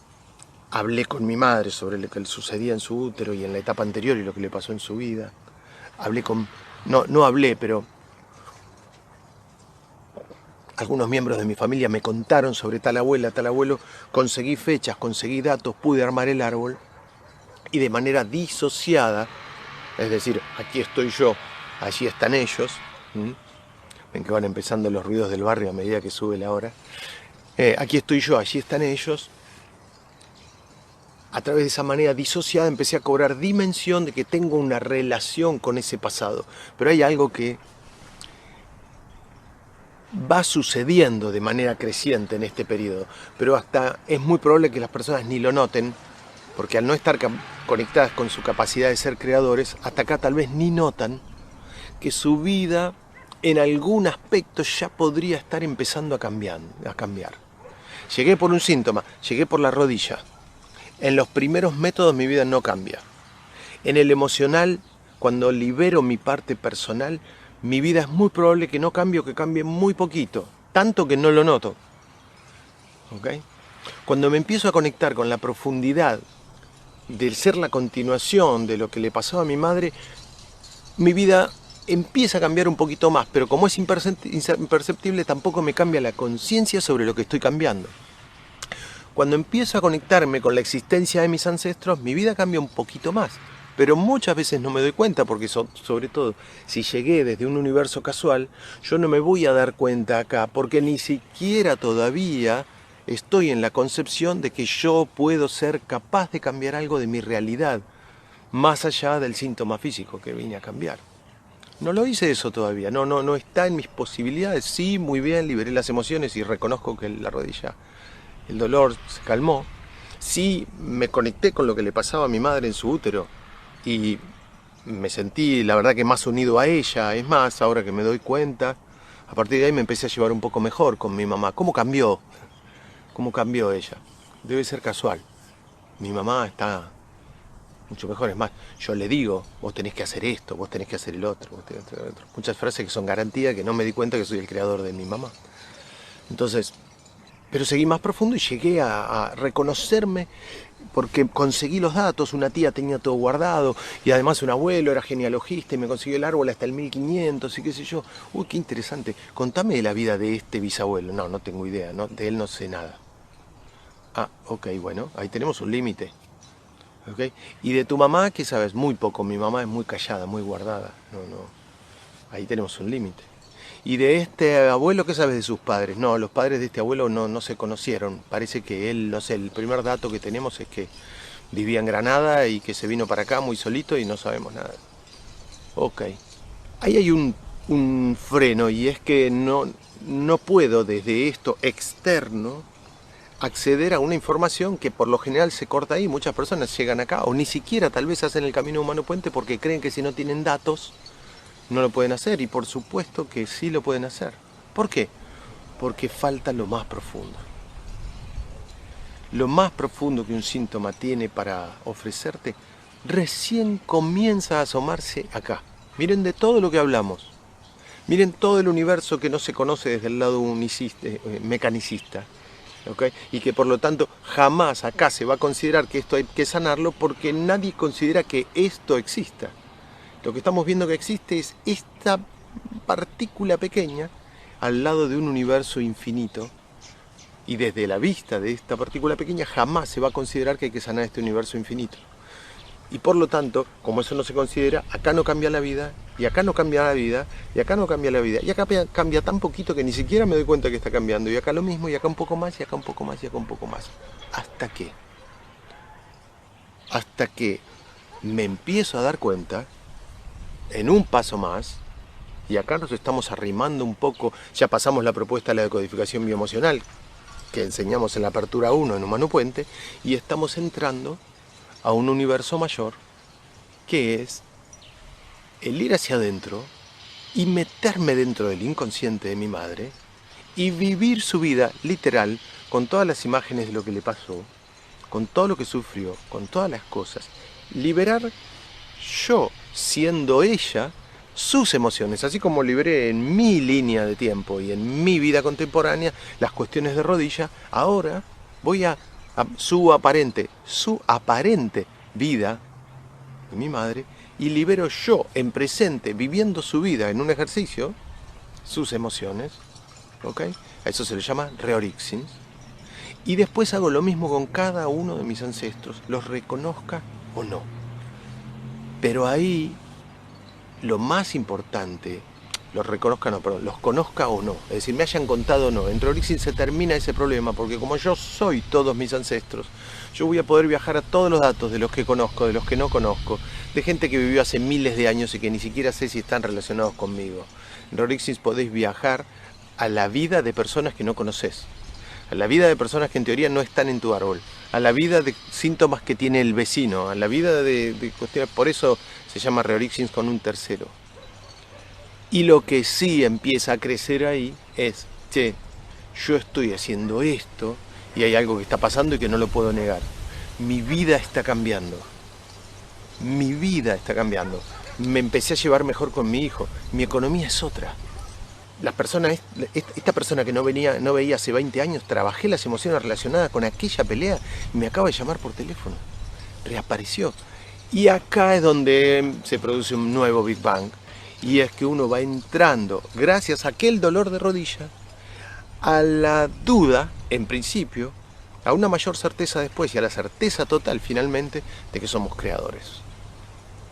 hablé con mi madre sobre lo que le sucedía en su útero y en la etapa anterior y lo que le pasó en su vida. No hablé, pero algunos miembros de mi familia me contaron sobre tal abuela, tal abuelo. Conseguí fechas, conseguí datos, pude armar el árbol y de manera disociada, es decir, aquí estoy yo, allí están ellos. Ven que van empezando los ruidos del barrio a medida que sube la hora. Aquí estoy yo, allí están ellos. A través de esa manera disociada empecé a cobrar dimensión de que tengo una relación con ese pasado. Pero hay algo que va sucediendo de manera creciente en este periodo. Pero hasta es muy probable que las personas ni lo noten, porque al no estar conectadas con su capacidad de ser creadores, hasta acá tal vez ni notan que su vida en algún aspecto ya podría estar empezando a cambiar. Llegué por un síntoma, llegué por la rodilla. En los primeros métodos mi vida no cambia. En el emocional, cuando libero mi parte personal, mi vida es muy probable que no cambie o que cambie muy poquito, tanto que no lo noto. ¿Okay? Cuando me empiezo a conectar con la profundidad del ser la continuación de lo que le pasaba a mi madre, mi vida empieza a cambiar un poquito más, pero como es imperceptible, tampoco me cambia la conciencia sobre lo que estoy cambiando. Cuando empiezo a conectarme con la existencia de mis ancestros, mi vida cambia un poquito más. Pero muchas veces no me doy cuenta, porque sobre todo, si llegué desde un universo casual, yo no me voy a dar cuenta acá, porque ni siquiera todavía estoy en la concepción de que yo puedo ser capaz de cambiar algo de mi realidad, más allá del síntoma físico que vine a cambiar. No lo hice eso todavía, no está en mis posibilidades. Sí, muy bien, liberé las emociones y reconozco que la rodilla, el dolor se calmó. Sí, me conecté con lo que le pasaba a mi madre en su útero y me sentí, la verdad, que más unido a ella. Es más, ahora que me doy cuenta, a partir de ahí me empecé a llevar un poco mejor con mi mamá. ¿Cómo cambió? ¿Cómo cambió ella? Debe ser casual. Mi mamá está mucho mejor. Es más, yo le digo, vos tenés que hacer esto, vos tenés que hacer el otro, vos tenés que hacer el otro. Muchas frases que son garantía que no me di cuenta que soy el creador de mi mamá. Entonces, pero seguí más profundo y llegué a reconocerme porque conseguí los datos, una tía tenía todo guardado y además un abuelo era genealogista y me consiguió el árbol hasta el 1500 y qué sé yo. Uy, qué interesante. Contame de la vida de este bisabuelo. No, no tengo idea, no, de él no sé nada. Ah, ok, bueno, ahí tenemos un límite. ¿Okay? Y de tu mamá, ¿qué sabes? Muy poco. Mi mamá es muy callada, muy guardada. No, no. Ahí tenemos un límite. ¿Y de este abuelo qué sabes de sus padres? No, los padres de este abuelo no se conocieron. Parece que él, no sé, el primer dato que tenemos es que vivía en Granada y que se vino para acá muy solito y no sabemos nada. Ok. Ahí hay un freno y es que no puedo desde esto externo acceder a una información que por lo general se corta ahí. Muchas personas llegan acá o ni siquiera tal vez hacen el camino humano puente porque creen que si no tienen datos no lo pueden hacer, y por supuesto que sí lo pueden hacer. ¿Por qué? Porque falta lo más profundo. Lo más profundo que un síntoma tiene para ofrecerte recién comienza a asomarse acá. Miren de todo lo que hablamos. Miren todo el universo que no se conoce desde el lado mecanicista. ¿Okay? Y que por lo tanto jamás acá se va a considerar que esto hay que sanarlo porque nadie considera que esto exista. Lo que estamos viendo que existe es esta partícula pequeña al lado de un universo infinito, y desde la vista de esta partícula pequeña jamás se va a considerar que hay que sanar este universo infinito. Y por lo tanto, como eso no se considera, acá no cambia la vida, y acá no cambia la vida, y acá no cambia la vida, y acá cambia tan poquito que ni siquiera me doy cuenta que está cambiando, y acá lo mismo, y acá un poco más, y acá un poco más, y acá un poco más. ¿Hasta qué? Hasta que me empiezo a dar cuenta, en un paso más, y acá nos estamos arrimando un poco, ya pasamos la propuesta de la decodificación bioemocional, que enseñamos en la apertura 1 en Humano Puente, y estamos entrando a un universo mayor, que es el ir hacia adentro y meterme dentro del inconsciente de mi madre y vivir su vida literal con todas las imágenes de lo que le pasó, con todo lo que sufrió, con todas las cosas. Liberar yo, siendo ella, sus emociones, así como liberé en mi línea de tiempo y en mi vida contemporánea las cuestiones de rodilla. Ahora voy a su aparente vida de mi madre y libero yo en presente, viviendo su vida en un ejercicio, sus emociones, ¿ok? A eso se le llama reorixins. Y después hago lo mismo con cada uno de mis ancestros, los reconozca o no. Pero ahí lo más importante, los conozca o no, es decir, me hayan contado o no. En reorixins se termina ese problema, porque como yo soy todos mis ancestros, yo voy a poder viajar a todos los datos de los que conozco, de los que no conozco, de gente que vivió hace miles de años y que ni siquiera sé si están relacionados conmigo. En reorixins podéis viajar a la vida de personas que no conoces, a la vida de personas que en teoría no están en tu árbol, a la vida de síntomas que tiene el vecino, a la vida de cuestiones. Por eso se llama reorixins con un tercero. Y lo que sí empieza a crecer ahí es, che, yo estoy haciendo esto y hay algo que está pasando y que no lo puedo negar. Mi vida está cambiando. Mi vida está cambiando. Me empecé a llevar mejor con mi hijo. Mi economía es otra. Esta persona que no veía hace 20 años, trabajé las emociones relacionadas con aquella pelea y me acaba de llamar por teléfono. Reapareció. Y acá es donde se produce un nuevo Big Bang. Y es que uno va entrando, gracias a aquel dolor de rodilla, a la duda, en principio, a una mayor certeza después y a la certeza total finalmente de que somos creadores.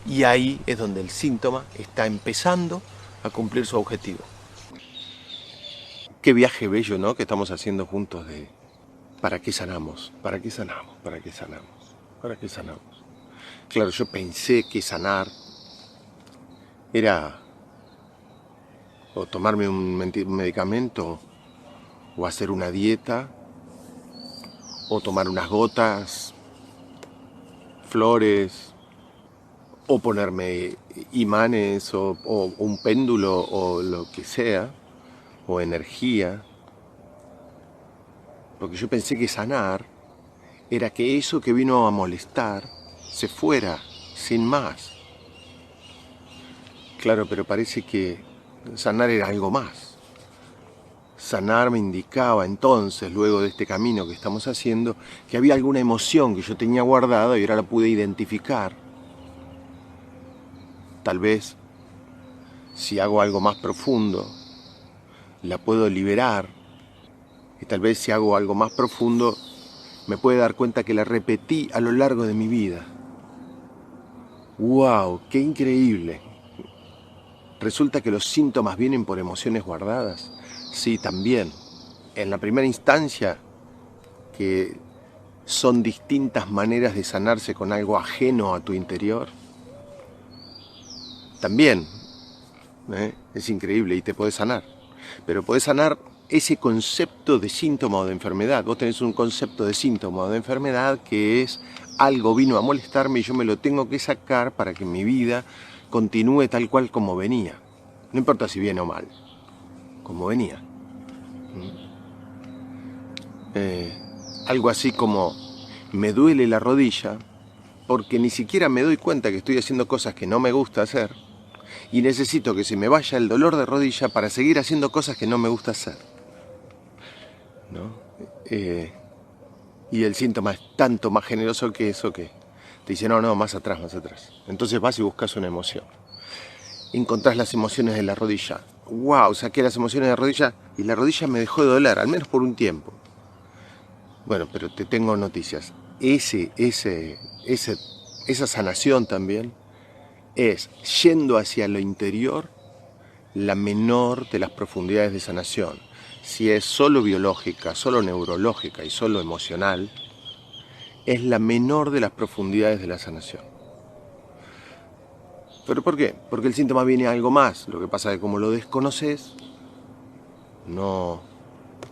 Y ahí es donde el síntoma está empezando a cumplir su objetivo. Qué viaje bello, ¿no?, que estamos haciendo juntos de ¿para qué sanamos? ¿Para qué sanamos? ¿Para qué sanamos? ¿Para qué sanamos? Claro, yo pensé que sanar era o tomarme un medicamento, o hacer una dieta, o tomar unas gotas, flores, o ponerme imanes, o un péndulo, o lo que sea, o energía. Porque yo pensé que sanar era que eso que vino a molestar se fuera, sin más. Claro, pero parece que sanar era algo más. sanar me indicaba entonces, luego de este camino que estamos haciendo, que había alguna emoción que yo tenía guardada y ahora la pude identificar. Tal vez, si hago algo más profundo, la puedo liberar. Y tal vez si hago algo más profundo, me puedo dar cuenta que la repetí a lo largo de mi vida. ¡Wow! ¡Qué increíble! ¿Resulta que los síntomas vienen por emociones guardadas? Sí, también. En la primera instancia, que son distintas maneras de sanarse con algo ajeno a tu interior. También, es increíble y te puedes sanar. Pero puedes sanar ese concepto de síntoma o de enfermedad. Vos tenés un concepto de síntoma o de enfermedad que es algo vino a molestarme y yo me lo tengo que sacar para que mi vida continúe tal cual como venía. No importa si bien o mal, como venía. Algo así como me duele la rodilla porque ni siquiera me doy cuenta que estoy haciendo cosas que no me gusta hacer y necesito que se me vaya el dolor de rodilla para seguir haciendo cosas que no me gusta hacer, ¿no? Y el síntoma es tanto más generoso que eso que te dice, no, más atrás, más atrás. Entonces vas y buscas una emoción. Encontrás las emociones de la rodilla. ¡Wow! Saqué las emociones de la rodilla y la rodilla me dejó de doler, al menos por un tiempo. Bueno, pero te tengo noticias. Esa sanación también es, yendo hacia lo interior, la menor de las profundidades de sanación. Si es solo biológica, solo neurológica y solo emocional, es la menor de las profundidades de la sanación. ¿Pero por qué? Porque el síntoma viene a algo más. Lo que pasa es que como lo desconoces, no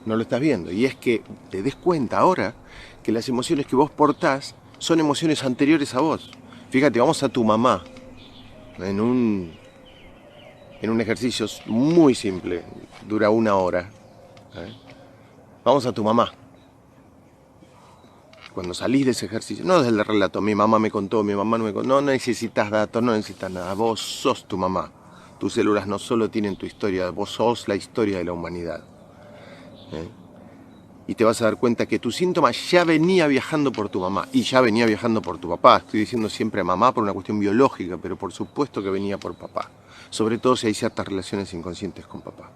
lo estás viendo. Y es que te des cuenta ahora que las emociones que vos portás son emociones anteriores a vos. Fíjate, vamos a tu mamá en un ejercicio muy simple, dura 1 hora. Vamos a tu mamá. Cuando salís de ese ejercicio, no desde el relato, mi mamá me contó, mi mamá no me contó, no necesitas datos, no necesitas nada, vos sos tu mamá. Tus células no solo tienen tu historia, vos sos la historia de la humanidad. Y te vas a dar cuenta que tu síntoma ya venía viajando por tu mamá y ya venía viajando por tu papá. Estoy diciendo siempre mamá por una cuestión biológica, pero por supuesto que venía por papá. Sobre todo si hay ciertas relaciones inconscientes con papá.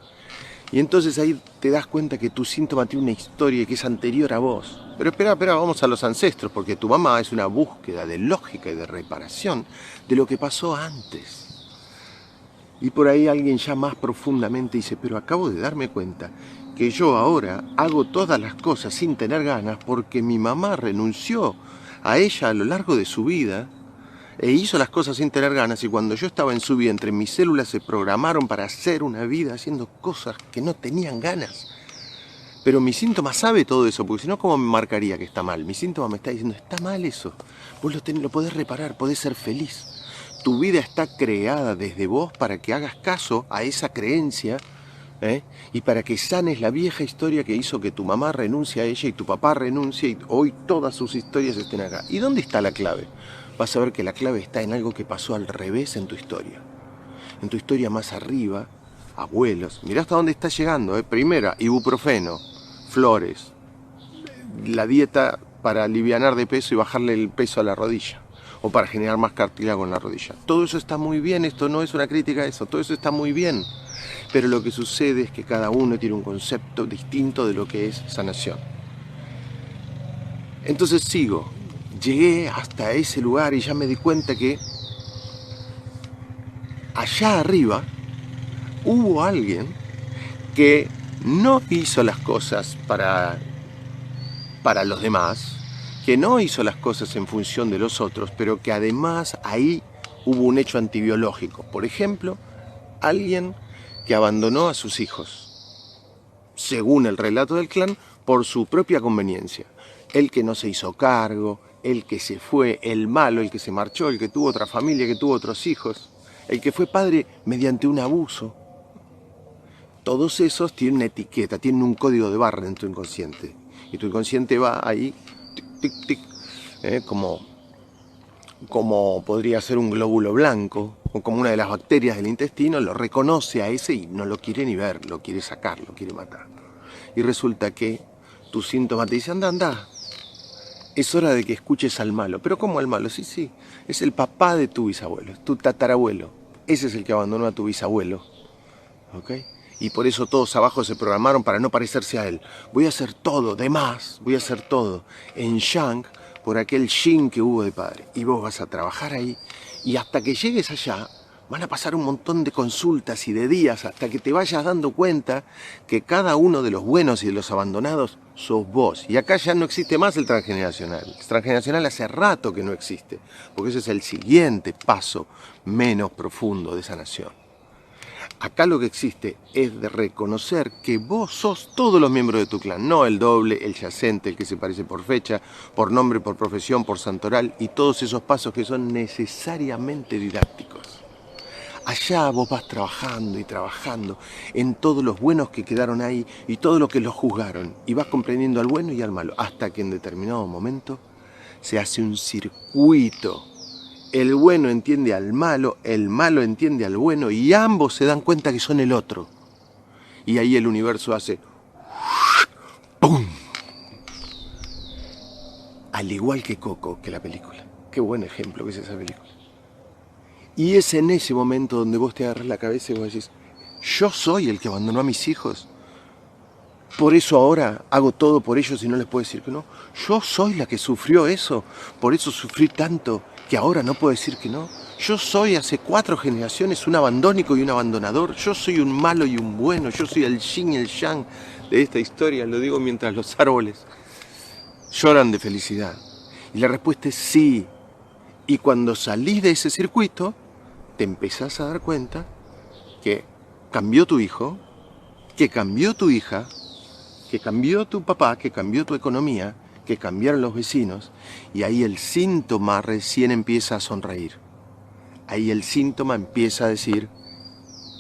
Y entonces ahí te das cuenta que tu síntoma tiene una historia que es anterior a vos. Pero espera, vamos a los ancestros, porque tu mamá es una búsqueda de lógica y de reparación de lo que pasó antes. Y por ahí alguien ya más profundamente dice, pero acabo de darme cuenta que yo ahora hago todas las cosas sin tener ganas porque mi mamá renunció a ella a lo largo de su vida e hizo las cosas sin tener ganas, y cuando yo estaba en su vientre mis células se programaron para hacer una vida haciendo cosas que no tenían ganas. Pero mi síntoma sabe todo eso, porque si no, ¿cómo me marcaría que está mal? Mi síntoma me está diciendo, está mal eso, vos lo podés reparar, podés ser feliz. Tu vida está creada desde vos para que hagas caso a esa creencia, y para que sanes la vieja historia que hizo que tu mamá renuncie a ella y tu papá renuncie y hoy todas sus historias estén acá. ¿Y dónde está la clave? Vas a ver que la clave está en algo que pasó al revés en tu historia. En tu historia más arriba, abuelos. Mirá hasta dónde estás llegando. Primera, ibuprofeno, flores, la dieta para alivianar de peso y bajarle el peso a la rodilla, o para generar más cartílago en la rodilla. Todo eso está muy bien, esto no es una crítica a eso, todo eso está muy bien. Pero lo que sucede es que cada uno tiene un concepto distinto de lo que es sanación. Entonces sigo. Llegué hasta ese lugar y ya me di cuenta que allá arriba hubo alguien que no hizo las cosas para los demás, que no hizo las cosas en función de los otros, pero que además ahí hubo un hecho antibiológico. Por ejemplo, alguien que abandonó a sus hijos, según el relato del clan, por su propia conveniencia. El que no se hizo cargo, el que se fue, el malo, el que se marchó, el que tuvo otra familia, el que tuvo otros hijos, el que fue padre mediante un abuso. Todos esos tienen una etiqueta, tienen un código de barra en tu inconsciente. Y tu inconsciente va ahí, tic, tic, tic, como podría ser un glóbulo blanco, o como una de las bacterias del intestino, lo reconoce a ese y no lo quiere ni ver, lo quiere sacar, lo quiere matar. y resulta que tus síntomas te dicen, anda, es hora de que escuches al malo. ¿Pero cómo al malo? Sí, es el papá de tu bisabuelo, es tu tatarabuelo. Ese es el que abandonó a tu bisabuelo. ¿Ok? Y por eso todos abajo se programaron para no parecerse a él. Voy a hacer todo, de más, voy a hacer todo en Yang por aquel Shin que hubo de padre. Y vos vas a trabajar ahí y hasta que llegues allá van a pasar un montón de consultas y de días hasta que te vayas dando cuenta que cada uno de los buenos y de los abandonados sos vos. Y acá ya no existe más el transgeneracional. El transgeneracional hace rato que no existe, porque ese es el siguiente paso menos profundo de sanación. Acá lo que existe es de reconocer que vos sos todos los miembros de tu clan, no el doble, el yacente, el que se parece por fecha, por nombre, por profesión, por santoral y todos esos pasos que son necesariamente didácticos. Allá vos vas trabajando y trabajando en todos los buenos que quedaron ahí y todos los que los juzgaron y vas comprendiendo al bueno y al malo hasta que en determinado momento se hace un circuito. El bueno entiende al malo, el malo entiende al bueno y ambos se dan cuenta que son el otro. Y ahí el universo hace ¡pum! Al igual que Coco, que la película. Qué buen ejemplo que es esa película. Y es en ese momento donde vos te agarras la cabeza y vos decís, yo soy el que abandonó a mis hijos. Por eso ahora hago todo por ellos y no les puedo decir que no. Yo soy la que sufrió eso, por eso sufrí tanto que ahora no puedo decir que no. Yo soy hace 4 generaciones un abandónico y un abandonador. Yo soy un malo y un bueno. Yo soy el yin y el yang de esta historia. Lo digo mientras los árboles lloran de felicidad. Y la respuesta es sí. Y cuando salís de ese circuito, te empezás a dar cuenta que cambió tu hijo, que cambió tu hija, que cambió tu papá, que cambió tu economía, que cambiaron los vecinos, y ahí el síntoma recién empieza a sonreír. Ahí el síntoma empieza a decir,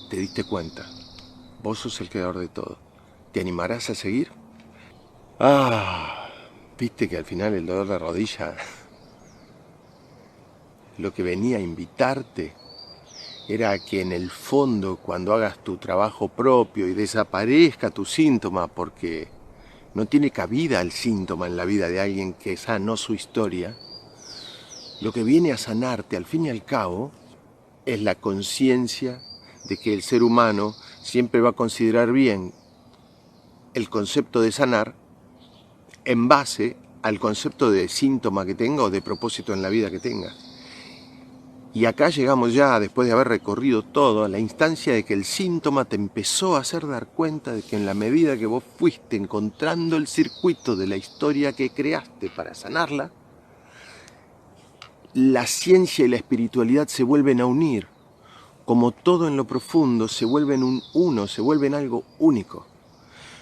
te diste cuenta, vos sos el creador de todo. ¿Te animarás a seguir? Viste que al final el dolor de rodilla, lo que venía a invitarte era que en el fondo, cuando hagas tu trabajo propio y desaparezca tu síntoma, porque no tiene cabida el síntoma en la vida de alguien que sanó su historia, lo que viene a sanarte al fin y al cabo es la conciencia de que el ser humano siempre va a considerar bien el concepto de sanar en base al concepto de síntoma que tenga o de propósito en la vida que tenga. Y acá llegamos ya, después de haber recorrido todo, a la instancia de que el síntoma te empezó a hacer dar cuenta de que en la medida que vos fuiste encontrando el circuito de la historia que creaste para sanarla, la ciencia y la espiritualidad se vuelven a unir. Como todo en lo profundo, se vuelven un uno, se vuelven algo único.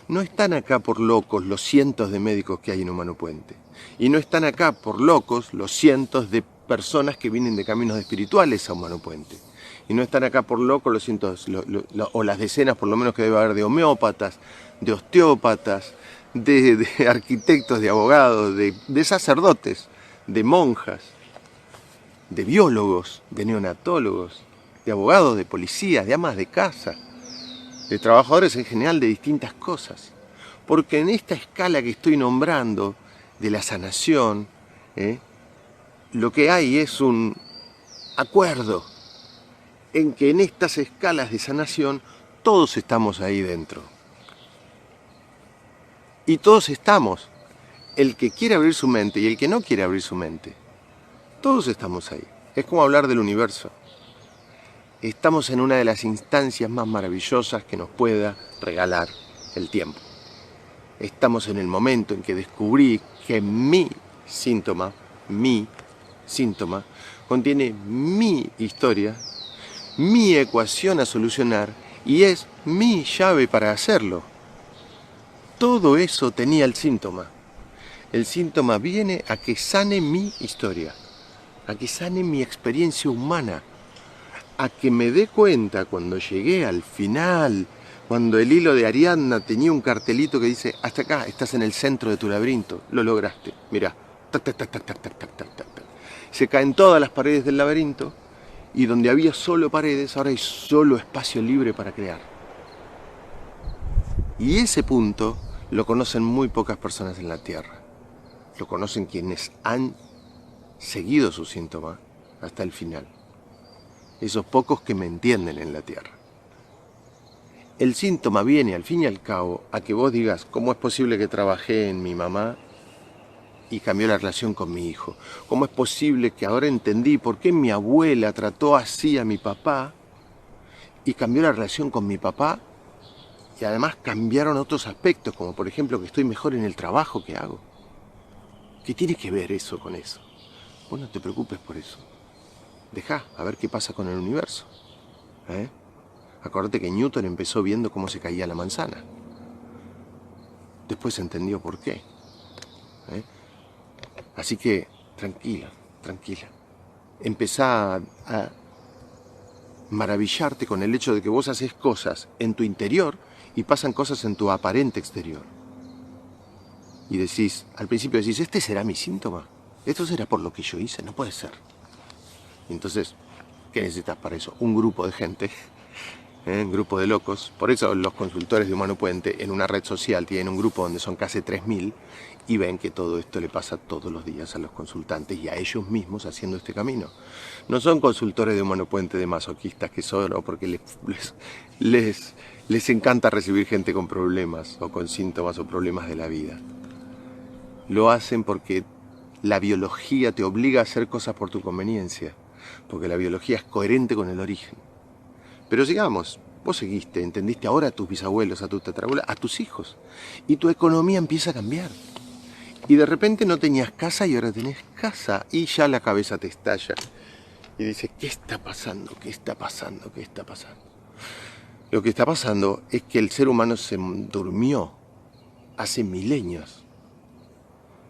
No están acá por locos los cientos de médicos que hay en Humano Puente. Y no están acá por locos los cientos de personas que vienen de caminos espirituales a Humano Puente. Y no están acá por locos los cientos, o las decenas por lo menos que debe haber de homeópatas, de osteópatas, de arquitectos, de abogados, de sacerdotes, de monjas, de biólogos, de neonatólogos, de abogados, de policías, de amas de casa, de trabajadores en general de distintas cosas. Porque en esta escala que estoy nombrando de la sanación, lo que hay es un acuerdo en que en estas escalas de sanación todos estamos ahí dentro. Y todos estamos, el que quiere abrir su mente y el que no quiere abrir su mente. Todos estamos ahí. Es como hablar del universo. Estamos en una de las instancias más maravillosas que nos pueda regalar el tiempo. Estamos en el momento en que descubrí que mi síntoma contiene mi historia, mi ecuación a solucionar y es mi llave para hacerlo. Todo eso tenía el síntoma. El síntoma viene a que sane mi historia, a que sane mi experiencia humana, a que me dé cuenta cuando llegué al final, cuando el hilo de Ariadna tenía un cartelito que dice, hasta acá, estás en el centro de tu laberinto, lo lograste, mirá, tac, tac, tac, tac, tac, tac, tac, tac, tac. Se caen todas las paredes del laberinto y donde había solo paredes, ahora hay solo espacio libre para crear. Y ese punto lo conocen muy pocas personas en la Tierra. Lo conocen quienes han seguido su síntoma hasta el final. Esos pocos que me entienden en la Tierra. El síntoma viene, al fin y al cabo, a que vos digas, ¿cómo es posible que trabajé en mi mamá y cambió la relación con mi hijo? ¿Cómo es posible que ahora entendí por qué mi abuela trató así a mi papá y cambió la relación con mi papá? Y además cambiaron otros aspectos, como por ejemplo que estoy mejor en el trabajo que hago. ¿Qué tiene que ver eso con eso? Vos no te preocupes por eso. Dejá a ver qué pasa con el universo. Acordate que Newton empezó viendo cómo se caía la manzana. Después entendió por qué. Así que, tranquila, tranquila. Empezá a maravillarte con el hecho de que vos haces cosas en tu interior y pasan cosas en tu aparente exterior. Y decís, al principio decís, ¿este será mi síntoma? ¿Esto será por lo que yo hice? No puede ser. Y entonces, ¿qué necesitas para eso? Un grupo de gente, un grupo de locos. Por eso los consultores de Humano Puente en una red social tienen un grupo donde son casi 3.000 y ven que todo esto le pasa todos los días a los consultantes y a ellos mismos haciendo este camino. No son consultores de Humano Puente de masoquistas que solo porque les encanta recibir gente con problemas o con síntomas o problemas de la vida. Lo hacen porque la biología te obliga a hacer cosas por tu conveniencia, porque la biología es coherente con el origen. Pero sigamos, vos seguiste, entendiste ahora a tus bisabuelos, a tus tatarabuelos, a tus hijos, y tu economía empieza a cambiar. Y de repente no tenías casa y ahora tenés casa, y ya la cabeza te estalla. Y dices, ¿qué está pasando? ¿Qué está pasando? ¿Qué está pasando? Lo que está pasando es que el ser humano se durmió hace milenios.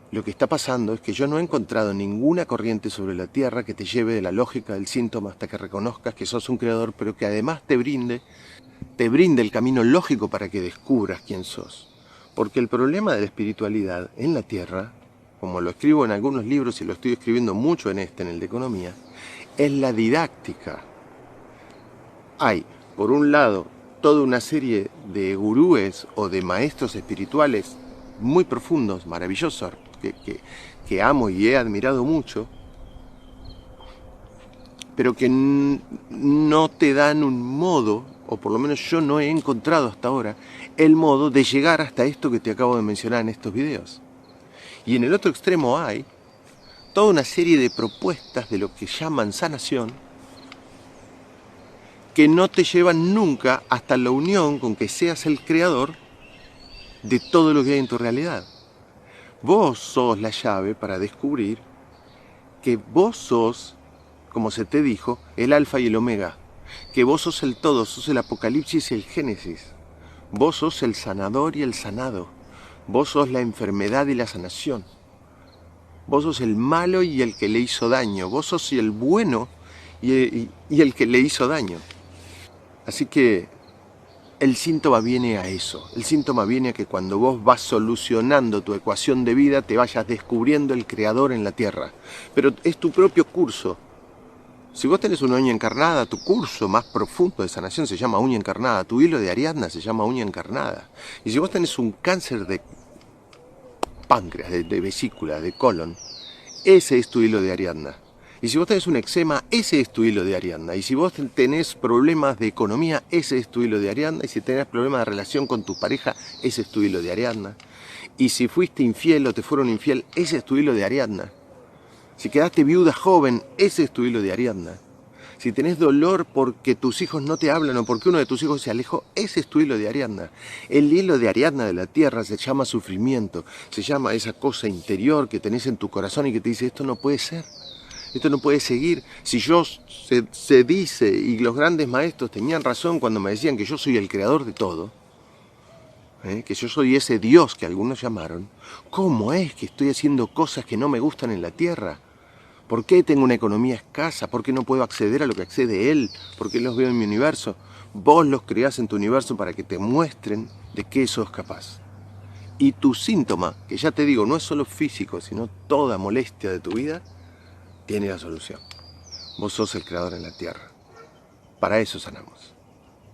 Lo que está pasando es que yo no he encontrado ninguna corriente sobre la Tierra que te lleve de la lógica del síntoma hasta que reconozcas que sos un creador, pero que además te brinde el camino lógico para que descubras quién sos. Porque el problema de la espiritualidad en la Tierra, como lo escribo en algunos libros y lo estoy escribiendo mucho en el de economía, es la didáctica. Hay, por un lado, toda una serie de gurúes o de maestros espirituales muy profundos, maravillosos, que amo y he admirado mucho, pero que no te dan un modo, o por lo menos yo no he encontrado hasta ahora, el modo de llegar hasta esto que te acabo de mencionar en estos videos. Y en el otro extremo hay toda una serie de propuestas de lo que llaman sanación, que no te llevan nunca hasta la unión con que seas el creador de todo lo que hay en tu realidad. Vos sos la llave para descubrir que vos sos, como se te dijo, el alfa y el omega, que vos sos el todo, sos el apocalipsis y el génesis, vos sos el sanador y el sanado, vos sos la enfermedad y la sanación, vos sos el malo y el que le hizo daño, vos sos el bueno y el que le hizo daño. Así que el síntoma viene a eso, el síntoma viene a que cuando vos vas solucionando tu ecuación de vida te vayas descubriendo el creador en la Tierra. Pero es tu propio curso. Si vos tenés una uña encarnada, tu curso más profundo de sanación se llama uña encarnada, tu hilo de Ariadna se llama uña encarnada. Y si vos tenés un cáncer de páncreas, de vesícula, de colon, ese es tu hilo de Ariadna. Y si vos tenés un eczema, ese es tu hilo de Ariadna. Y si vos tenés problemas de economía, ese es tu hilo de Ariadna. Y si tenés problemas de relación con tu pareja, ese es tu hilo de Ariadna. Y si fuiste infiel o te fueron infiel, ese es tu hilo de Ariadna. Si quedaste viuda joven, ese es tu hilo de Ariadna. Si tenés dolor porque tus hijos no te hablan o porque uno de tus hijos se alejó, ese es tu hilo de Ariadna. El hilo de Ariadna de la Tierra se llama sufrimiento, se llama esa cosa interior que tenés en tu corazón y que te dice, esto no puede ser. Esto no puede seguir. Si se dice, y los grandes maestros tenían razón cuando me decían que yo soy el creador de todo, que yo soy ese Dios que algunos llamaron, ¿cómo es que estoy haciendo cosas que no me gustan en la Tierra? ¿Por qué tengo una economía escasa? ¿Por qué no puedo acceder a lo que accede Él? ¿Por qué los veo en mi universo? Vos los creás en tu universo para que te muestren de qué sos capaz. Y tu síntoma, que ya te digo, no es solo físico, sino toda molestia de tu vida, tiene la solución. Vos sos el creador en la Tierra. Para eso sanamos.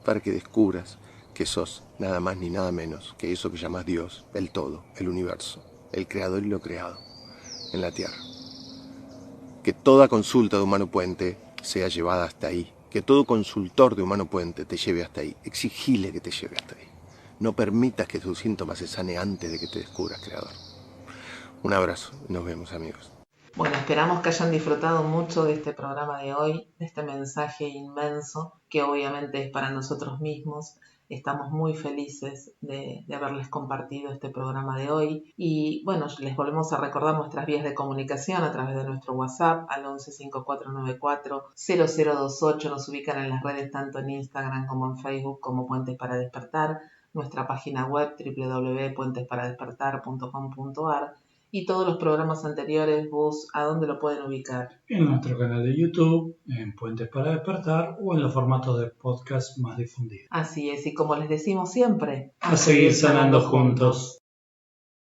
Para que descubras que sos nada más ni nada menos que eso que llamas Dios, el todo, el universo, el creador y lo creado en la Tierra. Que toda consulta de Humano Puente sea llevada hasta ahí, que todo consultor de Humano Puente te lleve hasta ahí, exigile que te lleve hasta ahí. No permitas que tus síntomas se sane antes de que te descubras creador. Un abrazo, nos vemos, amigos. Bueno, esperamos que hayan disfrutado mucho de este programa de hoy, de este mensaje inmenso que obviamente es para nosotros mismos. Estamos muy felices de haberles compartido este programa de hoy y bueno, les volvemos a recordar nuestras vías de comunicación a través de nuestro WhatsApp al 1154940028. Nos ubican en las redes tanto en Instagram como en Facebook como Puentes para Despertar, nuestra página web www.puentesparadespertar.com.ar. Y todos los programas anteriores, vos, ¿a dónde lo pueden ubicar? En nuestro canal de YouTube, en Puentes para Despertar o en los formatos de podcast más difundidos. Así es, y como les decimos siempre, A seguir sanando juntos.